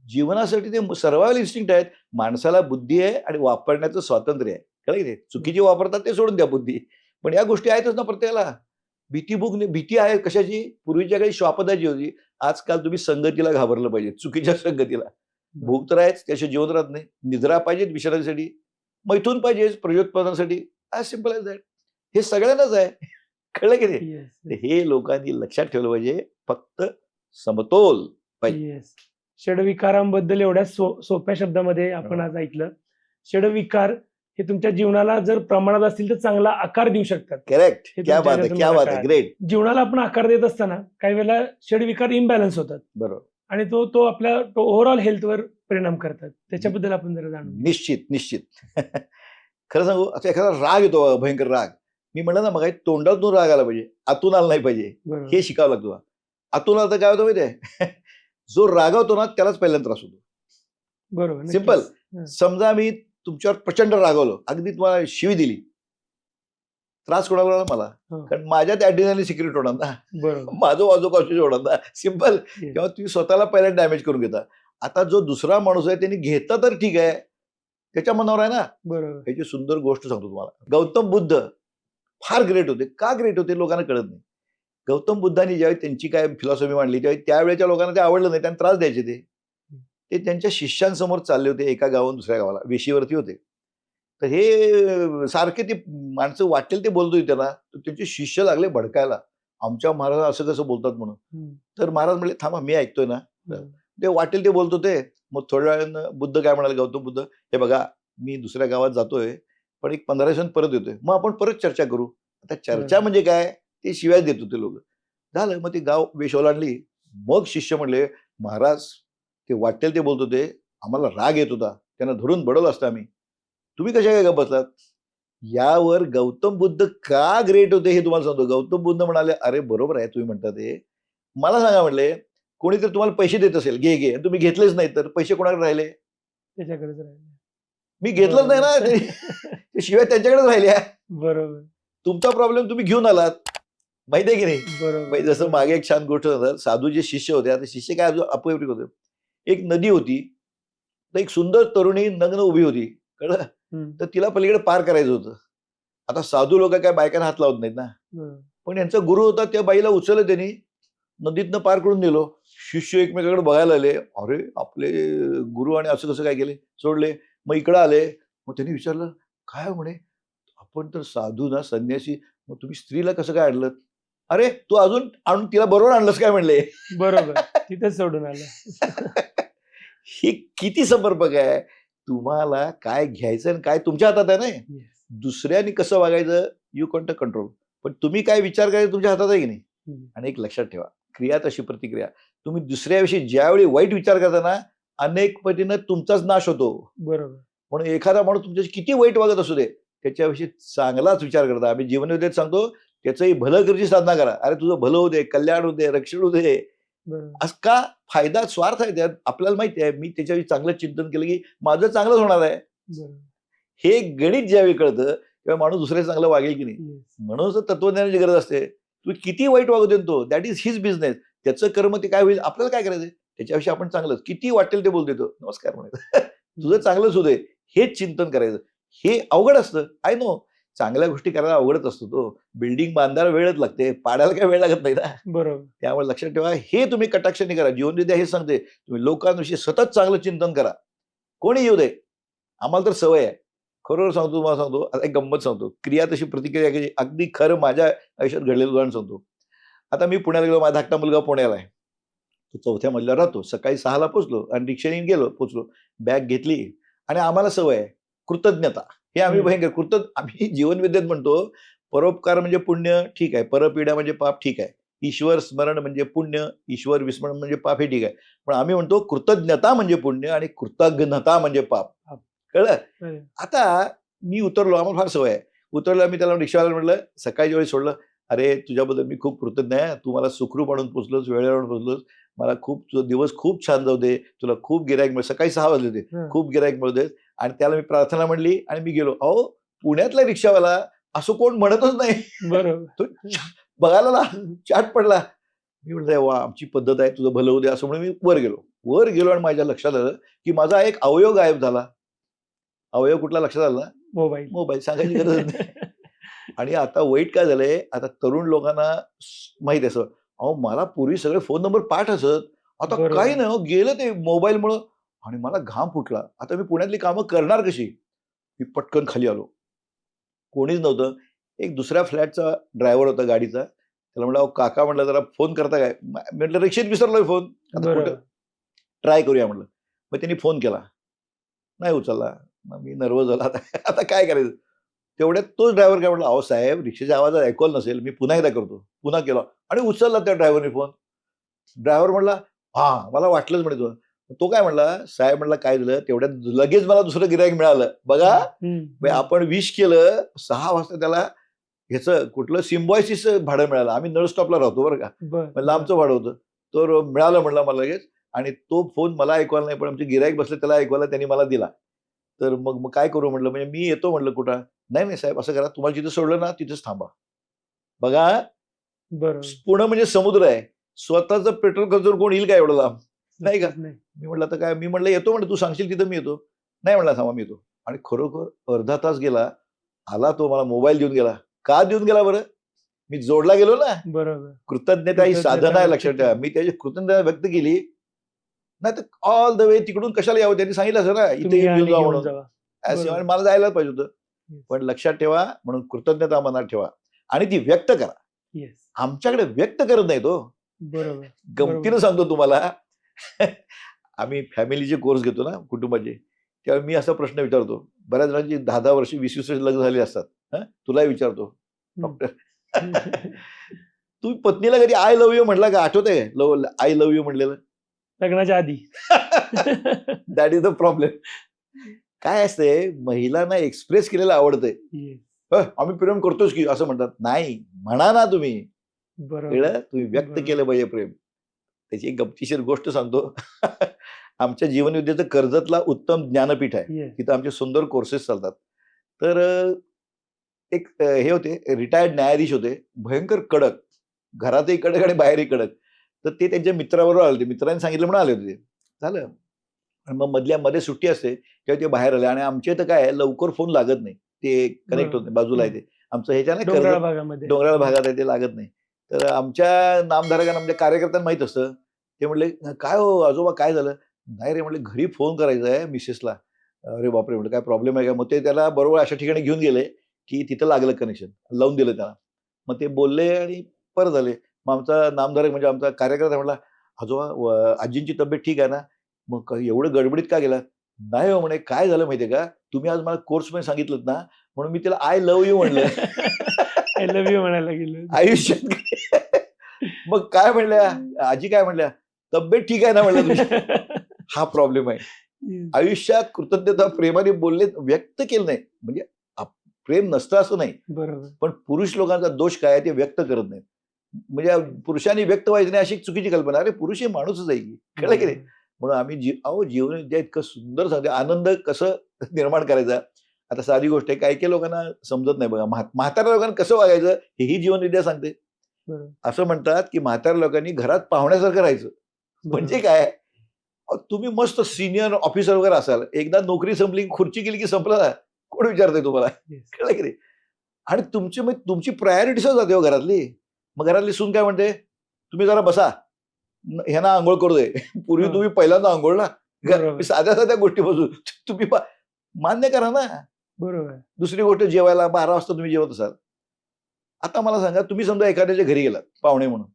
जीवनासाठी ते सर्व्हायव्हल इन्स्टिंक्ट आहेत. माणसाला बुद्धी आहे आणि वापरण्याचं स्वातंत्र्य आहे. कळलं की नाही? चुकीची वापरतात ते सोडून द्या बुद्धी. पण या गोष्टी आहेतच ना प्रत्येकाला. भीती, भूक, भीती आहे कशाची? पूर्वीच्या काळी श्वापदाची होती. आजकाल तुम्ही संगतीला घाबरलं पाहिजे, चुकीच्या संगतीला. भूक तर आहेच, त्याशिवाय जीवन राहत नाही. निद्रा पाहिजे विश्रांतीसाठी, मैथून पाहिजे प्रजोत्पादनासाठी. As simple as that. हे सगळ्यांनाच आहे. कळलं की नाही? Yes. हे लोकांनी लक्षात ठेवलं पाहिजे. फक्त समतोल पाहिजे. Yes. षडविकारांबद्दल एवढ्या सोप्या शब्दामध्ये आपण आज ऐकलं. षडविकार हे तुमच्या जीवनाला जर प्रमाणात असतील तर चांगला आकार देऊ शकतात. करेक्ट. हे क्या तुमच्या बात आहे, ह्याच्यातून क्या मला बात आहे. कळालं. ग्रेट. जीवनाला आपण आकार देत असताना काही वेळेला षडविकार इम्बॅलन्स होतात बरोबर. आणि तो आपल्या ओव्हरऑल हेल्थवर परिणाम करतात. त्याच्याबद्दल आपण जरा जाणून घेऊ. निश्चित निश्चित. खरं सांगू, आता एखादा राग येतो, भयंकर राग. मी म्हणलं ना मग, तोंडातून राग आला पाहिजे, आतून आला नाही पाहिजे. बरोबर. हे शिकावं लागतं. आतून आलं तर काय होतं माहिती आहे? जो रागावतो ना त्यालाच पहिल्यांदा त्रास होतो. बरोबर. सिंपल. नक्कीच. समजा मी तुमच्यावर प्रचंड रागवलो, अगदी तुम्हाला शिवी दिली, त्रास कोणाला होणार? मला. हो. कारण माझ्यात ॲड्रिनालिन सिक्रेट होणार ना. बरोबर. माझं वाजोकाशी होणार ना. सिंपल. Yes. तेव्हा तुम्ही स्वतःला पहिल्यांदा डॅमेज करून घेता. आता जो दुसरा माणूस आहे त्यांनी घेतला तर ठीक आहे, त्याच्या मनावर आहे ना. बरोबर. ह्याची सुंदर गोष्ट सांगतो तुम्हाला. गौतम बुद्ध फार ग्रेट होते. का ग्रेट होते लोकांना कळत नाही. गौतम बुद्धांनी ज्यावेळी त्यांची काय फिलॉसॉफी मांडली, त्यावेळी त्यावेळेच्या लोकांना ते आवडलं नाही, त्यांना त्रास द्यायचे ते. ते त्यांच्या शिष्यांसमोर चालले होते, एका गावाहून दुसऱ्या गावाला, वेशीवरती होते. तर हे सारखे ते माणसं वाटेल ते बोलत होते त्यांना, तर त्यांचे शिष्य लागले भडकायला, आमच्या महाराज असं कसं बोलतात म्हणून. तर महाराज म्हणले, थांबा मी ऐकतोय ना. ते वाटेल ते बोलत होते. मग थोड्या वेळानं बुद्ध काय म्हणाले, गौतम बुद्ध, हे बघा मी दुसऱ्या गावात जातोय, पण एक 15 दिवसांनी परत येतोय, मग आपण परत चर्चा करू. आता चर्चा म्हणजे काय? ते शिव्या देत होते लोक. झालं, मग ते गाव वेश ओलांडली. मग शिष्य म्हणले, महाराज ते वाटेल ते बोलत होते, आम्हाला राग येत होता, त्यांना धरून बडवलं असतं आम्ही, तुम्ही कशा काय बसलात? यावर गौतम बुद्ध का ग्रेट होते हे तुम्हाला सांगतो. गौतम बुद्ध म्हणाले, अरे बरोबर आहे तुम्ही म्हणता ते. मला सांगा म्हणले, कोणीतरी तुम्हाला पैसे देत असेल, घे घे, तुम्ही घेतलेच नाही तर पैसे कोणाकडे राहिले? त्याच्याकडेच राहिले. मी घेतलंच नाही ना. ते शिवाय त्यांच्याकडेच राहिल्या. बरोबर. तुमचा प्रॉब्लेम तुम्ही घेऊन आलात, माहिती आहे की नाही? बरोबर. जसं मागे एक छान गोष्ट होतं, साधू जे शिष्य होते, आता शिष्य काय अपयशी होते. एक नदी होती, तर एक सुंदर तरुणी नग्न उभी होती, कळलं? तर तिला पलीकडे पार करायचं होतं. आता साधू लोक काय बायकांना हात लावत नाहीत ना. पण यांचा गुरु होता, त्या बाईला उचललं त्यांनी, नदीतनं पार करून दिलो. शिष्य एकमेकाकडे बघायला आले, अरे आपले गुरु आणि असं कसं काय केले, सोडले. मग इकडं आले, मग त्यांनी विचारलं, काय म्हणे, आपण तर साधू ना, संन्यासी, मग तुम्ही स्त्रीला कसं काय आणलं? अरे तू अजून आणून तिला बरोबर आणलंस काय म्हणले. बरोबर. तिथेच सोडून आलं. हे किती समर्पक आहे. तुम्हाला काय घ्यायचं आणि काय तुमच्या हातात आहे ना. दुसऱ्यांनी कसं वागायचं, यू कॉन्ट कंट्रोल, पण तुम्ही काय विचार करायचं तुमच्या हातात आहे की नाही. आणि एक लक्षात ठेवा, क्रिया तशी प्रतिक्रिया. तुम्ही दुसऱ्याविषयी ज्यावेळी वाईट विचार करता ना, अनेक पटीनं तुमचाच नाश होतो. बरोबर. म्हणून एखादा माणूस तुमच्याशी किती वाईट वागत असू दे, त्याच्याविषयी चांगलाच विचार करता. आम्ही जीवनविद्येत सांगतो, त्याचंही भलं करण्याची साधना करा. अरे तुझं भलं होऊ दे, कल्याण होऊ दे, रक्षण होऊ दे. असं का? फायदा स्वार्थ आहे त्यात. आपल्याला माहिती आहे, मी त्याच्याविषयी चांगलं चिंतन केलं की माझं चांगलंच होणार आहे. हे गणित ज्यावेळी कळतं तेव्हा माणूस दुसऱ्या चांगलं वागेल की नाही. म्हणून तत्वज्ञानाची गरज असते. तू किती वाईट वागू दे तो, दॅट इज हिज बिझनेस. त्याचं कर्म ते काय होईल, आपल्याला काय करायचं, त्याच्याविषयी आपण चांगलंच किती वाटेल ते बोल देतो, नमस्कार म्हणायचं. तुझं चांगलंच होऊ दे, हेच चिंतन करायचं. हे अवघड असतं, आय नो. चांगल्या गोष्टी करायला अवघडच असतो तो. बिल्डिंग बांधायला वेळच लागते, पाडायला काय वेळ लागत नाही ना. बरोबर. त्यामुळे लक्षात ठेवा, हे तुम्ही कटाक्षाने करा. जीवनविद्या हे सांगते, तुम्ही लोकांविषयी सतत चांगलं चिंतन करा. कोणी येऊ दे, आम्हाला तर सवय आहे. खरोखर सांगतो, तुम्हाला सांगतो, आता एक गंमत सांगतो. क्रिया तशी प्रतिक्रिया केली, अगदी खरं माझ्या आयुष्यात घडलेलं उदाहरण सांगतो. आता मी पुण्याला गेलो, माझा धाकटा मुलगा पुण्याला आहे, तो 4थ्या मजल्यावर राहतो. सकाळी 6ला पोचलो आणि रिक्षाने गेलो, पोचलो, बॅग घेतली आणि आम्हाला सवय आहे कृतज्ञता. हे आम्ही भयंकर आम्ही जीवनविद्येत म्हणतो, परोपकार म्हणजे पुण्य, ठीक आहे. परपीडा म्हणजे पाप, ठीक आहे. ईश्वर स्मरण म्हणजे पुण्य, ईश्वर विस्मरण म्हणजे पाप, हे ठीक आहे. पण आम्ही म्हणतो कृतज्ञता म्हणजे पुण्य आणि कृतज्ञता म्हणजे पाप. कळलं? अरे, आता मी उतरलो, आम्हाला फार सवय आहे. उतरलो, मी त्याला रिक्षावाल्याला म्हटलं, सकाळच्या वेळी सोडलं, "अरे, तुझ्याबद्दल मी खूप कृतज्ञ आहे. तू मला सुखरूप आणून पोहोचलोस, वेळेवर आणून पोहोचलोस. मला खूप तुझा दिवस खूप छान जाऊ दे. तुला खूप गिराईक मिळेल." सकाळी 6 वाजले होते. हं, खूप गिराईक मिळू देत. आणि त्याला मी प्रार्थना म्हणली आणि मी गेलो. अहो, पुण्यातला रिक्षावाला असं कोण म्हणतच नाही. बरोबर. तो बघायला ना चाट पडला. मी म्हटलं, "वा, आमची पद्धत आहे, तुझं भलं होऊ दे," असं म्हणून मी वर गेलो. वर गेलो आणि माझ्या लक्षात आलं, की माझा एक अवयव गायब झाला. अवयव कुठला लक्षात आला? मोबाईल. मोबाईल. सांगायची गरजच नाही. आणि आता वाईट काय झालंय, आता तरुण लोकांना माहित आहे असं. अहो, मला पूर्वी सगळे फोन नंबर पाठ असत. आता बरोबर. काही नाही हो, गेलं ते मोबाईलमुळं. आणि मला घाम फुटला. आता मी पुण्यातली कामं करणार कशी? मी पटकन खाली आलो. कोणीच नव्हतं. एक दुसऱ्या फ्लॅटचा ड्रायव्हर होता गाडीचा. त्याला म्हटलं, "अहो काका," म्हटलं, "जरा फोन करता काय?" म्हटलं, "रिक्षेत विसरलोय फोन. आता बरोबर. कुठं ट्राय करूया," म्हटलं. मग त्यांनी फोन केला. नाही उचलला. मग मी नर्व्हस झालो. आता आता काय करायचं? तेवढ्यात तोच ड्रायव्हर काय म्हटला, "अहो साहेब, रिक्षाच्या आवाजात ऐकू आलं नसेल, मी पुन्हा एकदा करतो." पुन्हा केला आणि उचलला त्या ड्रायव्हरने फोन. ड्रायव्हर म्हटला, "हां, मला वाटलंच," म्हणे तो. तो काय म्हणला, "साहेब," म्हटला, "काय झालं?" तेवढ्यात लगेच मला दुसरं गिऱ्हाईक मिळालं. बघा, हं, म्हणजे हं. आपण विश केलं, 6 वाजता त्याला ह्याचं कुठलं सिम्बॉयसिसचं भाडं मिळालं. आम्ही नळ स्टॉपला राहतो बरं का. बरं, मग लांबचं भाडं होतं. तर मिळालं म्हटला मला लगेच. आणि तो फोन मला ऐकू आला नाही, पण आमचे गिऱ्हाईक बसले त्याला ऐकू आला, त्यांनी मला दिला. तर मग मग काय करू म्हटलं, म्हणजे मी येतो म्हटलं कुठं. "नाही, नाही साहेब, असं करा, तुम्हाला जिथं सोडलं ना तिथेच थांबा." बघा, बरोबर. पुणे म्हणजे समुद्र आहे. स्वतःचं पेट्रोल खर्चून कोण येईल का एवढं लांब? नाही का? नक्कीच नाही. मी म्हटलं, "आता काय?" मी म्हटलं, "येतो," म्हटलं, "तू सांगशील तिथं मी येतो." "नाही," म्हटला, "थांबा, मी येतो." आणि खरोखर अर्धा तास गेला. आला तो मला मोबाईल देऊन गेला. का देऊन गेला बरं? मी जोडला गेलो ना. बरोबर. कृतज्ञता ही कृतज्ञता साधना आहे, व्यक्त लक्षात ठेवा. केली. मी त्याची कृतज्ञता व्यक्त केली. नाहीतर ऑल द वे तिकडून कशाला यावं? त्यांनी सांगितलं असं ना, इथे तुम्ही येऊन या घेऊन आणि जा घेऊन म्हणून. जावा. आणि बरोबर. मला जायला पाहिजे होतं. येस. पण लक्षात ठेवा, म्हणून कृतज्ञता मनात ठेवा आणि ती व्यक्त करा. येस. आमच्याकडे व्यक्त करत नाही तो. बरोबर. गमतीनं बरोबर. सांगतो तुम्हाला. आम्ही फॅमिलीचे कोर्स घेतो ना कुटुंबाचे. त्यावेळी मी असा प्रश्न विचारतो. बऱ्याच जणांची 10-10 वर्ष, 20-20 वर्ष लग्न झाली असतात. हं? तुलाही विचारतो. हं. डॉक्टर, तुम्ही पत्नीला कधी आय लव्ह यू म्हटला का? आठवतंय? आय लव्ह यू म्हटलेलं? लग्नाच्या आधी. That is the problem. काय असतंय, महिलांना एक्सप्रेस केलेलं आवडतंय. येस. आम्ही प्रेम करतोच की असं म्हणतात. नाही, म्हणा ना तुम्ही. बरोबर. कळलं? तुम्ही व्यक्त बरोबर. केलं पाहिजे प्रेम. त्याची एक गमतीशीर गोष्ट सांगतो. आमच्या जीवनविद्येचं कर्जतला उत्तम ज्ञानपीठ आहे. येस. तिथं आमचे सुंदर कोर्सेस चालतात. तर एक हे होते, रिटायर्ड न्यायाधीश होते. भयंकर कडक. घरातही कडक आणि बाहेरही कडक. तर ते त्यांच्या मित्राबरोबर आले होते. मित्रांनी सांगितलं म्हणून आले होते ते. झालं. आणि मग मध्ये सुट्टी असते तेव्हा ते बाहेर आले आणि आमच्या इथं काय आहे, लवकर फोन लागत नाही. ते कनेक्ट होत बरोबर. नाही. बाजूला आहे हं. ते. आमचं ह्याच्या नाही डोंगराळ कर्जत भागामध्ये. डोंगराळ भागात आहे, ते लागत नाही. तर आमच्या नामधारकांना, म्हणजे कार्यकर्त्यांना माहीत असतं. ते म्हटले, "काय हो आजोबा, काय झालं?" "नाही रे," म्हटले, "घरी फोन करायचा आहे मिसेसला." "अरे बापरे!" म्हटलं, "काय प्रॉब्लेम आहे का?" मग ते त्याला बरोबर अशा ठिकाणी घेऊन गेले, की तिथं लागलं कनेक्शन. लावून दिलं त्याला. मग ते बोलले आणि परत आले. मग आमचा नामधारक, म्हणजे आमचा कार्यकर्ता म्हटला, "आजोबा, आजींची तब्येत ठीक आहे ना?" "मग एवढं गडबडीत का गेला?" "नाही हो," म्हणे, "काय झालं माहिती का? तुम्ही आज मला कोर्समध्ये सांगितलंत ना, म्हणून मी तिला आय लव्ह यू म्हणलं." आय लव्ह यू म्हणायला गेलो. आयुष्यात. मग काय म्हणल्या, आजी काय म्हणल्या, "तब्येत ठीक आहे ना?" म्हणलं तुझी. हा प्रॉब्लेम आहे. येस. आयुष्यात कृतज्ञता प्रेमाने बोलले, व्यक्त केलं नाही. म्हणजे प्रेम नसतं असं नाही. बरोबर. पण पुरुष लोकांचा दोष काय आहे, ते व्यक्त करत नाहीत. म्हणजे पुरुषांनी व्यक्त व्हायचं नाही अशी एक चुकीची कल्पना. अरे पुरुष हे माणूसच आहे की. कळलं की नाही? बरोबर. म्हणून आम्ही अहो, जीवनविद्या इतकं सुंदर सांगते. आनंद कसं निर्माण करायचा. आता साधी गोष्ट आहे. काही-काही लोकांना समजत नाही बघा. म्हाताऱ्या लोकांना कसं वागायचं हेही जीवनविद्या सांगते. बरोबर. असं म्हणतात, की म्हाताऱ्या लोकांनी घरात पाहुण्यासारखं राहायचं. म्हणजे बरोबर. काय? तुम्ही मस्त सीनियर ऑफिसर वगैरे असाल. एकदा नोकरी संपली, खुर्ची गेली की संपलं ना. कोण विचारतंय तुम्हाला? येस. कळलं की नाही? आणि तुमची प्रायोरिटीच जाते हो घरातली. मग घरातली सून काय म्हणते, "तुम्ही जरा बसा. ह्यांना अंघोळ करू दे." पूर्वी हां. तुम्ही पहिल्यांदा अंघोळ ना. बरोबर. साध्या-साध्या गोष्टीपासून तुम्ही मान्य करा ना. बरोबर. दुसरी गोष्ट, जेवायला 12 वाजता तुम्ही जेवत असाल. आता मला सांगा, तुम्ही समजा एखाद्याच्या घरी गेलात पाहुणे म्हणून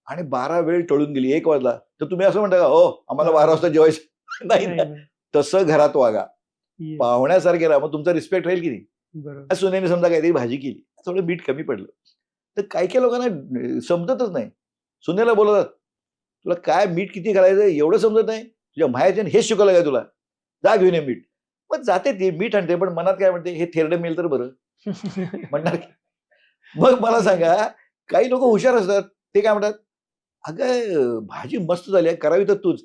आणि 12 वेळ टळून गेली, 1 वाजला, तर तुम्ही असं म्हणता का, "हो, आम्हाला 12 वाजता जेवायचं." नाही नाही, ना. नाही. तसं घरात वागा. येस. पाहुण्यासारखे राहा. मग तुमचा रिस्पेक्ट राहील की नाही? बरोबर. आज सुनेने समजा काहीतरी भाजी केली, थोडं मीठ कमी पडलं, तर काही काही लोकांना समजतच नाही. सुनेला बोलवतात, तुला काय मीठ किती घालायचं एवढं समजत नाही, तुझ्या मायाच्याने हेच शिकवलं काय तुला, जा घेऊन ये मीठ. मग जाते ती मीठ आणते, पण मनात काय म्हणते, हे थेरडं मिळेल तर बरं म्हणणार की. मग मला सांगा, काही लोक हुशार असतात, ते काय म्हणतात, अगं भाजी मस्त झाली आहे, करावी तर तूच,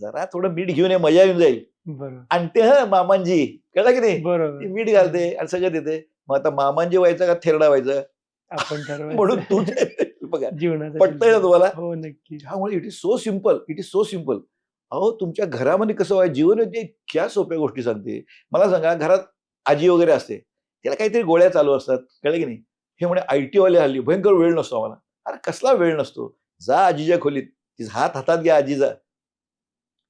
जरा थोडं मीठ घेऊन ये, मजा येऊन जाईल. बरोबर. आणते ह मामांजी, कळलं की नाही, बरोबर. ती मीठ घालते आणि सगळं देते. मग आता मामांजी व्हायचं का थेरडा व्हायचं आपण म्हणून तूच ठरवायचं बघा, जीवनाचा पटतंय ना शिल्पा. तुम्हाला. हो, नक्की. त्यामुळे it is so simple, it is so simple. अहो तुमच्या घरामध्ये कसं व्हायचं, जीवन म्हणजे इतक्या सोप्या गोष्टी सांगते. मला सांगा, घरात आजी वगैरे असते, त्याला काहीतरी गोळ्या चालू असतात, कळलं की नाही. हे म्हणे IT वाले हल्ली भयंकर वेळ नसतो आम्हाला. अरे कसला वेळ नसतो, जा आजीच्या खोलीत, तिचा हात हातात घ्या आजीचा.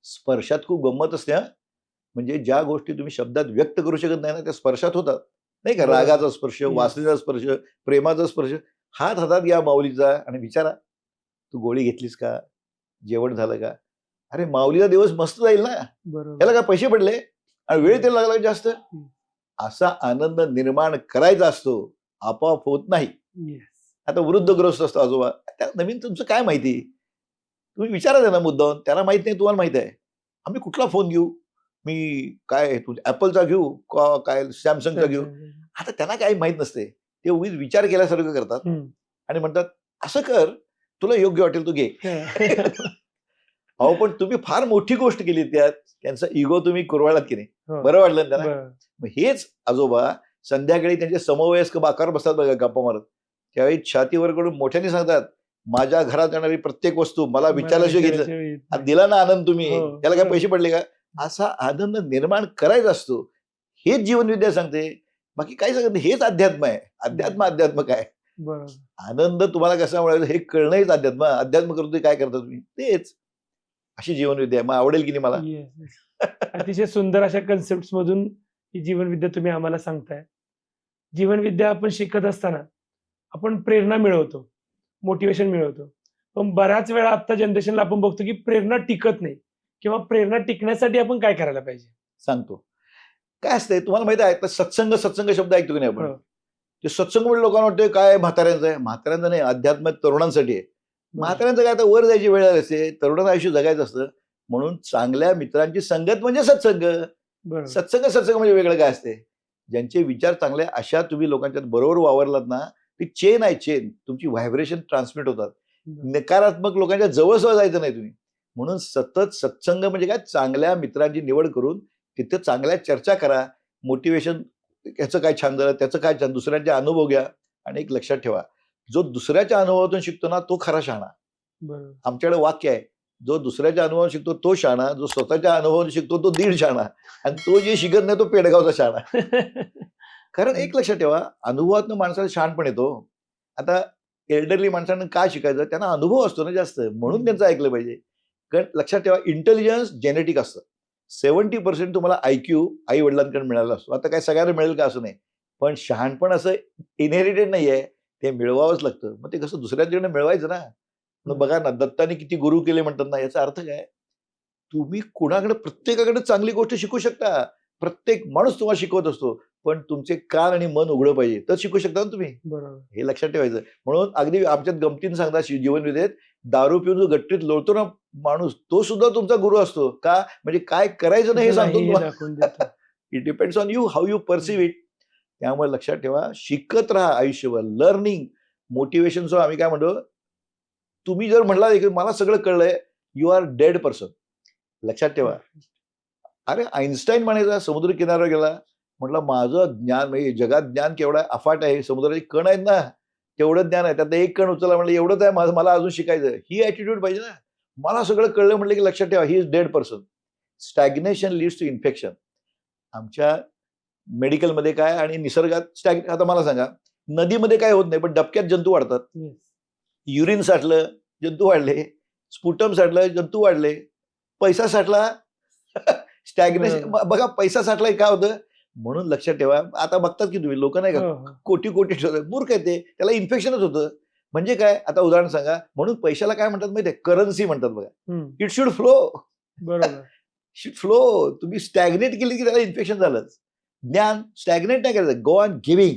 स्पर्शात खूप गंमत असते हा. म्हणजे ज्या गोष्टी तुम्ही शब्दात व्यक्त करू शकत नाही ना, त्या स्पर्शात होतात, नाही का. बरोबर. रागाचा स्पर्श, Yes. वासनेचा स्पर्श, प्रेमाचा स्पर्श. हात हातात घ्या माऊलीचा आणि विचारा, तू गोळी घेतलीस का, जेवण झालं का. अरे माऊलीचा दिवस मस्त जाईल ना, बरोबर. त्याला काय पैसे पडले आणि वेळ त्याला लागला जास्त. हम्म. असा आनंद निर्माण करायचा असतो, आपोआप होत नाही. Yes. आता वृद्धग्रस्त असतो आजोबा, त्याला नवीन तुमचं काय माहिती, तुम्ही विचारा त्यांना मुद्दाम, त्याला माहित नाही, तुम्हाला माहित आहे. आम्ही कुठला फोन घेऊ, मी काय ऍपलचा घेऊ का काय सॅमसंगचा घेऊ. आता त्यांना काही माहित नसते, ते उगीच विचार केल्यासारखं करतात हम्म. आणि म्हणतात असं कर, तुला योग्य वाटेल तू घे. अहो पण तुम्ही फार मोठी गोष्ट केली त्यात, त्यांचा इगो तुम्ही कुरवाळलात की नाही, हो. बरं वाटलं ना त्यांना. बरं. मग हेच आजोबा संध्याकाळी त्यांचे समवयस्क बाकावर बसतात बघा गप्पा मारत, त्यावेळी छातीवर कडून मोठ्याने सांगतात, माझ्या घरात येणारी प्रत्येक वस्तू मला विचारल्याशिवाय घेतलं, विचाराशिवाय येत आणि नाही. दिला ना आनंद तुम्ही, हो, त्याला काय बरोबर. पैसे पडले का. असा आनंद निर्माण करायचा असतो, हेच जीवनविद्या सांगते. बाकी काय सांगत नाही, हेच अध्यात्म आहे. अध्यात्म काय, बरोबर. आनंद तुम्हाला कसा मिळायचा हे कळणं हेच अध्यात्म. अध्यात्म करतो काय करता तुम्ही, तेच अशी जीवनविद्या आहे. मग आवडेल की नाही मला. Yes, yes. अतिशय सुंदर अशा कन्सेप्ट मधून ही जीवनविद्या तुम्ही आम्हाला सांगताय. जीवनविद्या आपण शिकत असताना आपण प्रेरणा मिळवतो, मोटिवेशन मिळवतो. पण बऱ्याच वेळा आता जनरेशनला आपण बघतो की प्रेरणा टिकत नाही, किंवा प्रेरणा टिकण्यासाठी आपण काय करायला पाहिजे. सांगतो काय असतंय तुम्हाला माहिती आहे, आता सत्संग शब्द ऐकतो की नाही आपण. हो. ते सत्संग म्हणजे लोकांना वाटतं काय म्हाताऱ्यांचं आहे, म्हाताऱ्यांचं नाही, अध्यात्म तरुणांसाठी आहे. म्हाताऱ्यांचं काय, आता वर जायची वेळ आली असते, तरुणाचं आयुष्य जगायचं असतं. म्हणून चांगल्या मित्रांची संगत म्हणजे सत्संग. बरोबर. सत्संग म्हणजे वेगळं काय असते, ज्यांचे विचार चांगले अशा तुम्ही लोकांच्यात बरोबर वावरलात ना, ती चेन आहे, चेन. तुमची व्हायब्रेशन ट्रान्समिट होतात. नकारात्मक लोकांच्या जवळ जायचं नाही तुम्ही. म्हणून सतत सत्संग म्हणजे काय, चांगल्या मित्रांची निवड करून तिथे चांगल्या चर्चा करा. मोटिवेशन, याचं काय छान झालं, त्याचं काय छान, दुसऱ्यांचे अनुभव घ्या. आणि एक लक्षात ठेवा, जो दुसऱ्याच्या अनुभवातून शिकतो ना, तो खरा शहाणा. बरोबर. आमच्याकडे वाक्य आहे, जो दुसऱ्याच्या अनुभवातून शिकतो तो शहाणा, जो स्वतःच्या अनुभवातून शिकतो तो दीड शहाणा, आणि तो जे शिकत नाही तो पेडगावचा शहाणा. कारण एक लक्षात ठेवा, अनुभवातून माणसाला शहाणपण येतो. आता एल्डरली माणसांना काय शिकायचं, त्यांना अनुभव असतो ना जास्त, म्हणून त्यांचं ऐकलं पाहिजे. कारण लक्षात ठेवा, इंटेलिजन्स जेनेटिक असतं. 70% तुम्हाला IQ आई वडिलांकडे मिळाला असतो. आता काय सगळ्यांना मिळेल का असं नाही, पण शहाणपण असं इनहेरिटेड नाही आहे, ते मिळवावंच लागतं. मग ते कसं दुसऱ्यांकडे मिळवायचं ना. मग बघा ना, दत्ताने किती गुरु केले म्हणतात ना, याचा अर्थ काय, तुम्ही कुणाकडे, प्रत्येकाकडे चांगली गोष्ट शिकू शकता. प्रत्येक माणूस तुम्हाला शिकवत असतो, पण तुमचे कान आणि मन उघडं पाहिजे, तर शिकू शकता ना तुम्ही. बरोबर. हे लक्षात ठेवायचं. म्हणून अगदी आमच्यात गमतीने सांगतात जीवनविद्येत, दारू पिऊन जो गट्टीत लोळतो ना माणूस, तो सुद्धा तुमचा गुरु असतो का, म्हणजे काय करायचं नाही हे सांगतो नाही, हे दाखवून देतो. It depends on you, how you perceive it. त्यामुळे लक्षात ठेवा, शिकत राहा आयुष्यभर. लर्निंग, मोटिवेशनचं आम्ही काय म्हणतो, तुम्ही जर म्हणला की मला सगळं कळलंय, यू आर डेड पर्सन. लक्षात ठेवा. अरे आईन्स्टाईन म्हणायचा, समुद्र किनाऱ्यावर गेला, म्हटलं माझं ज्ञान म्हणजे जगात ज्ञान केवढं आहे, अफाट आहे, समुद्राची कण आहेत ना, तेवढं ज्ञान आहे, त्यात एक कण उचलला म्हटलं एवढंच आहे माझं, मला अजून शिकायचं. ही ॲटिट्यूड पाहिजे ना. मला सगळं कळलं म्हटलं की लक्षात ठेवा, he is dead person. Stagnation leads to infection. आमच्या मेडिकलमध्ये काय आणि निसर्गात आता मला सांगा, नदीमध्ये काय होत नाही, पण डबक्यात जंतू वाढतात. Yes. युरिन साठलं, जंतू वाढले. स्पुटम साठलं, जंतू वाढले. पैसा साठला, स्टॅग्नेशन. बघा पैसा साठला काय होतं, म्हणून लक्षात ठेवा. आता बघतात की तुम्ही लोक नाही का, हो, हो. कोटी कोटी ठेवतात, मूर्ख आहे ते, त्याला इन्फेक्शनच होतं. म्हणजे काय, आता उदाहरण सांगा, म्हणून पैशाला काय म्हणतात माहिती आहे, करन्सी म्हणतात बघा. हम्म. It should flow. बरोबर. Should flow. तुम्ही स्टॅग्नेट केली की त्याला इन्फेक्शन झालंच. ज्ञान स्टॅग्नेट नाही करायचं, गो ऑन गिव्हिंग.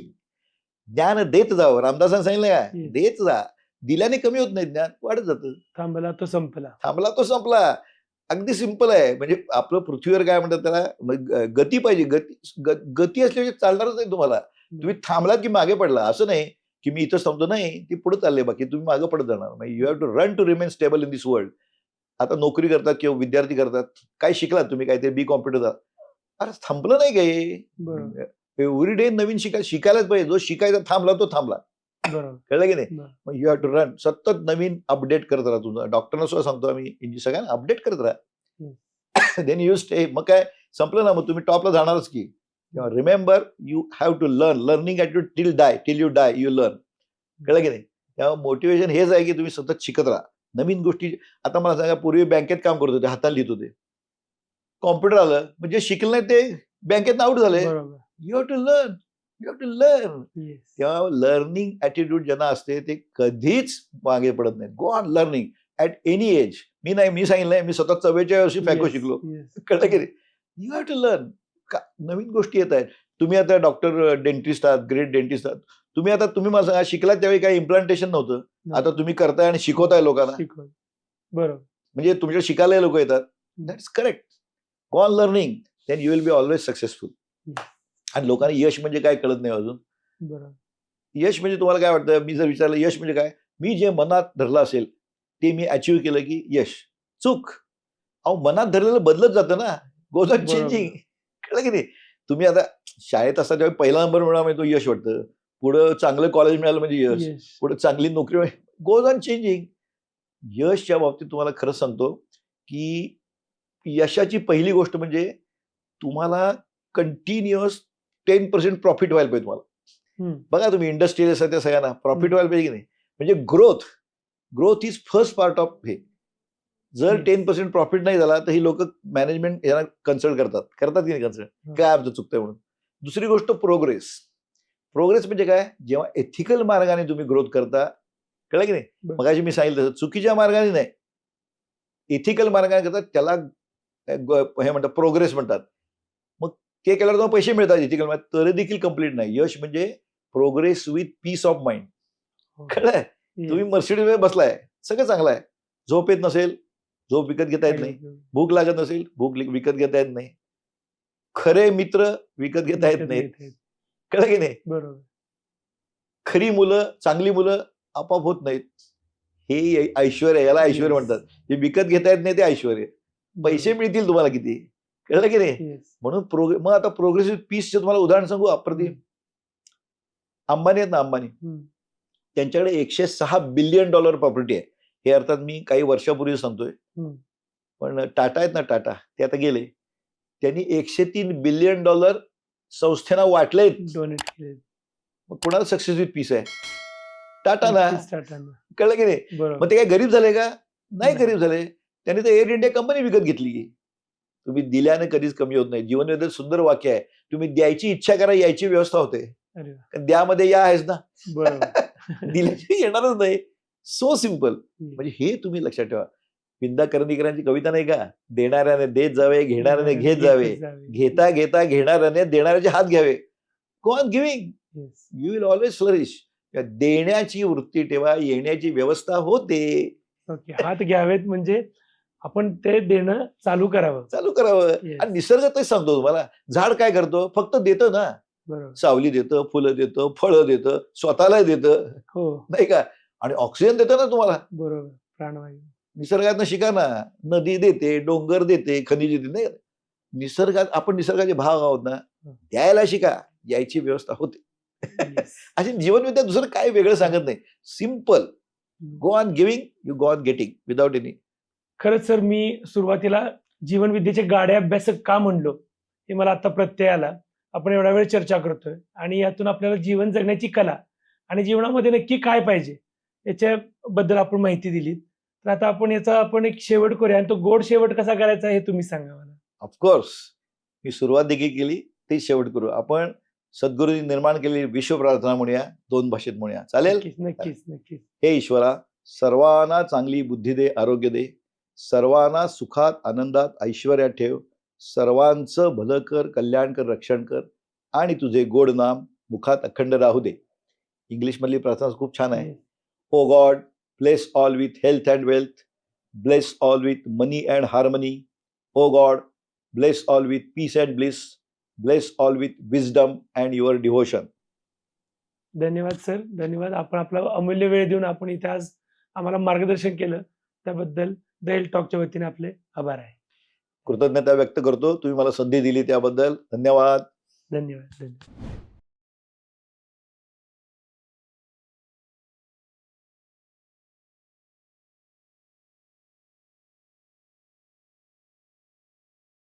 ज्ञान देत जावं. रामदासांनी सांगितलं का, Yes. देत जा. दिल्याने कमी होत नाही, ज्ञान वाढत जातं. थांबला तो संपला. थांबला तो संपला. अगदी सिंपल आहे. म्हणजे आपलं पृथ्वीवर काय म्हणतात त्याला, गती पाहिजे. गती असल्याशिवाय चालणारच नाही तुम्हाला. तुम्ही थांबलात की मागे पडला, असं नाही की मी इथं थांबतो, नाही, ती पुढे चालले, बाकी तुम्ही मागे पडत जाणार. You have to run to remain stable in this world. आता नोकरी करतात किंवा विद्यार्थी करतात, काय शिकलात तुम्ही, काहीतरी बी कॉम्प्युटर, अरे थांबलं नाही काही. बरोबर. एव्हरी डे नवीन शिकायलाच पाहिजे. जो शिकायचा थांबला तो थांबला. बरोबर. कळलं की नाही. बरं. मग यू हॅव टू रन, सतत नवीन अपडेट करत राहा. तुझं डॉक्टरना सुद्धा सांगतो आम्ही, सगळ्यांना अपडेट करत राहा. Then you stay. मग काय संपलं ना, मग तुम्ही टॉपला जाणारच की. Remember, you have to learn. Learning at till you die you learn. कळलं की नाही. त्यामुळे मोटिवेशन हेच आहे की तुम्ही सतत शिकत राहा नवीन गोष्टी. आता मला सांगा, पूर्वी बँकेत काम करत होते, हाताने लिहित होते. कॉम्प्युटर आलं म्हणजे शिकलं नाही ते बँकेत आउट झाले. बरोबर. You have to learn, you have to learn. Yes. तेव्हा लर्निंग ॲटिट्यूड ज्यांना असते ते कधीच मागे पडत नाही. Go on learning at any age. मी सांगितलंय, मी स्वतः 44 वर्षी फॅको Yes. शिकलो. Yes. कळलं की नाही. You have to learn. नवीन गोष्टी येत आहेत. तुम्ही आता डॉक्टर, डेंटिस्ट आहात, ग्रेट डेंटिस्ट आहात. तुम्ही मला सांगा, शिकलात त्यावेळी काही इम्प्लांटेशन नव्हतं. आता तुम्ही करताय आणि शिकवताय लोकांना. शिकवत. बरोबर. म्हणजे तुमच्या शिकायला लोक येतात. That's correct. Go on learning, then you will be always successful. आणि लोकांना यश म्हणजे काय कळत नाही अजून. बरोबर. यश म्हणजे तुम्हाला काय वाटतं, मी जर विचारलं यश म्हणजे काय, मी जे मनात धरलं असेल ते मी अचीव्ह केलं की यश. चूक. अहो, मनात धरलेलं बदलत जातं ना. Goes on changing. कळलं की नाही. तुम्ही आता शाळेत असता त्यावेळी पहिला नंबर मिळाला म्हणजे तो यश वाटतं. पुढं चांगलं कॉलेज मिळालं म्हणजे यश. Yes. पुढे चांगली नोकरी. Goes on changing. यशच्या बाबतीत तुम्हाला खरंच सांगतो की यशाची पहिली गोष्ट म्हणजे तुम्हाला कंटिन्युअस 10% प्रॉफिट व्हायला पाहिजे तुम्हाला. बघा तुम्ही इंडस्ट्रियल असतात त्या सगळ्यांना प्रॉफिट व्हायला पाहिजे की नाही. म्हणजे growth is first part of हे. जर Yes. 10% प्रॉफिट नाही झाला तर ही लोक मॅनेजमेंट याला कन्सल्ट करतात की नाही कन्सल्ट, काय आमचं चुकतंय म्हणून. दुसरी गोष्ट प्रोग्रेस. प्रोग्रेस म्हणजे काय, जेव्हा एथिकल मार्गाने तुम्ही ग्रोथ करता. कळलं की नाही. बरं. मगाशी मी सांगितलं तसं चुकीच्या मार्गाने नाही, एथिकल मार्गाने करतात त्याला हे म्हणतात प्रोग्रेस म्हणतात. मग ते केल्यावर तुम्हाला पैसे मिळतात एथिकल मार्ग, तरी देखील कम्प्लीट नाही. यश म्हणजे progress with peace of mind. कळलं. तुम्ही मर्सिडीजमध्ये बसलाय, सगळं चांगलं आहे. झोप येत नसेल, झोप विकत घेता येत नाही. भूक लागत नसेल, भूक विकत घेता येत नाही. खरे मित्र विकत घेता येत नाहीत. कळलं की नाही. बरोबर. खरी मुलं, चांगली मुलं आपोआप होत नाहीत. हे ऐश्वर्य, याला ऐश्वर्य म्हणतात. हे विकत घेता येत नाही ते ऐश्वर्य. पैसे मिळतील तुम्हाला किती. कळलं की नाही. म्हणून मग आता प्रोग्रेसिव्ह पीसचे तुम्हाला उदाहरण सांगू अप्रतिम. अंबानी आहेत ना, अंबानी, त्यांच्याकडे $106 बिलियन प्रॉपर्टी आहे. हे अर्थात मी काही वर्षापूर्वी सांगतोय. पण टाटा आहेत ना, टाटा, ते आता गेले. त्यांनी $103 बिलियन संस्थेना वाटलेत. डोनेट केले. मग कोणाला सक्सेस विथ पीस आहे, टाटाला. टाटाना. कळलं की नाही. बरोबर. मग ते काय गरीब झाले का, नाही नाही. गरीब झाले. त्यांनी तर एअर इंडिया कंपनी विकत घेतली की. तुम्ही दिल्याने कधीच कमी होत नाही. जीवनवेदनेत सुंदर वाक्य आहे, तुम्ही द्यायची इच्छा करा, यायची व्यवस्था होते. अरे वा. कारण द्यामध्ये या आहेस ना. बरोबर. दिल्याची येणारच नाही. So simple. म्हणजे हे तुम्ही लक्षात ठेवा. विंदा करंदीकरांची कविता नाही का, देणाऱ्याने देत जावे, घेणाऱ्याने घेत जावे, घेता घेता घेणाऱ्याने देणाऱ्याचे हात घ्यावे. Go on giving, you will always flourish. देण्याची वृत्ती ठेवा, येण्याची व्यवस्था होते. ओके. हात घ्यावेत म्हणजे आपण ते देणं चालू करावं. आणि निसर्ग तेच सांगतो तुम्हाला. झाड काय करतो, फक्त देतं ना. बरोबर. सावली देतं, फुलं देतं, फळं देतं, स्वतःला देतं. हो. नाही का. आणि ऑक्सिजन देतं ना तुम्हाला. बरोबर. प्राणवायू. निसर्गातनं शिका ना. नदी देते, डोंगर देते, खनिज देते. नाही, निसर्गात आपण निसर्गाचे भाग आहोत ना. द्यायला शिका, यायची व्यवस्था होते. अशी जीवनविद्या दुसरं काय वेगळं सांगत नाही. Simple. Go on giving, you go on getting without any. खरंच सर, मी सुरुवातीला जीवनविद्येचे गाडे अभ्यासक का म्हणलो हे मला आता प्रत्यय आला. आपण एवढा वेळ चर्चा करतोय आणि यातून आपल्याला जीवन जगण्याची कला आणि जीवनामध्ये नक्की काय पाहिजे याच्याबद्दल आपण माहिती दिली. तर आता आपण एक शेवट करूया आणि तो गोड शेवट कसा करायचा हे तुम्ही सांगा मला. ऑफकोर्स. मी सुरुवात देखील केली, ते शेवट करू. आपण सद्गुरूंनी निर्माण केलेली विश्व प्रार्थना म्हणूया, 2 भाषेत म्हणूया. चालेल. नक्कीच. हे ईश्वरा, सर्वांना चांगली बुद्धी दे, आरोग्य दे, सर्वांना सुखात आनंदात ऐश्वर्यात ठेव, सर्वांचं भलं कर, कल्याण कर, रक्षण कर. आणि तुझे गोड नाम मुखात अखंड राहू दे. इंग्लिश मधली प्रार्थना खूप छान आहे. O God, bless all with health and wealth, bless all with money and harmony. O God, bless all with peace and bliss, bless all with wisdom and your devotion. धन्यवाद सर, धन्यवाद. आपण आपला अमूल्य वेळ देऊन आपण इथे आज आम्हाला मार्गदर्शन केलं, त्याबद्दल द हेल्थ टॉकच्या वतीने आपले आभार आहे. कृतज्ञता व्यक्त करतो. तुम्ही मला संधी दिली त्याबद्दल धन्यवाद. धन्यवाद.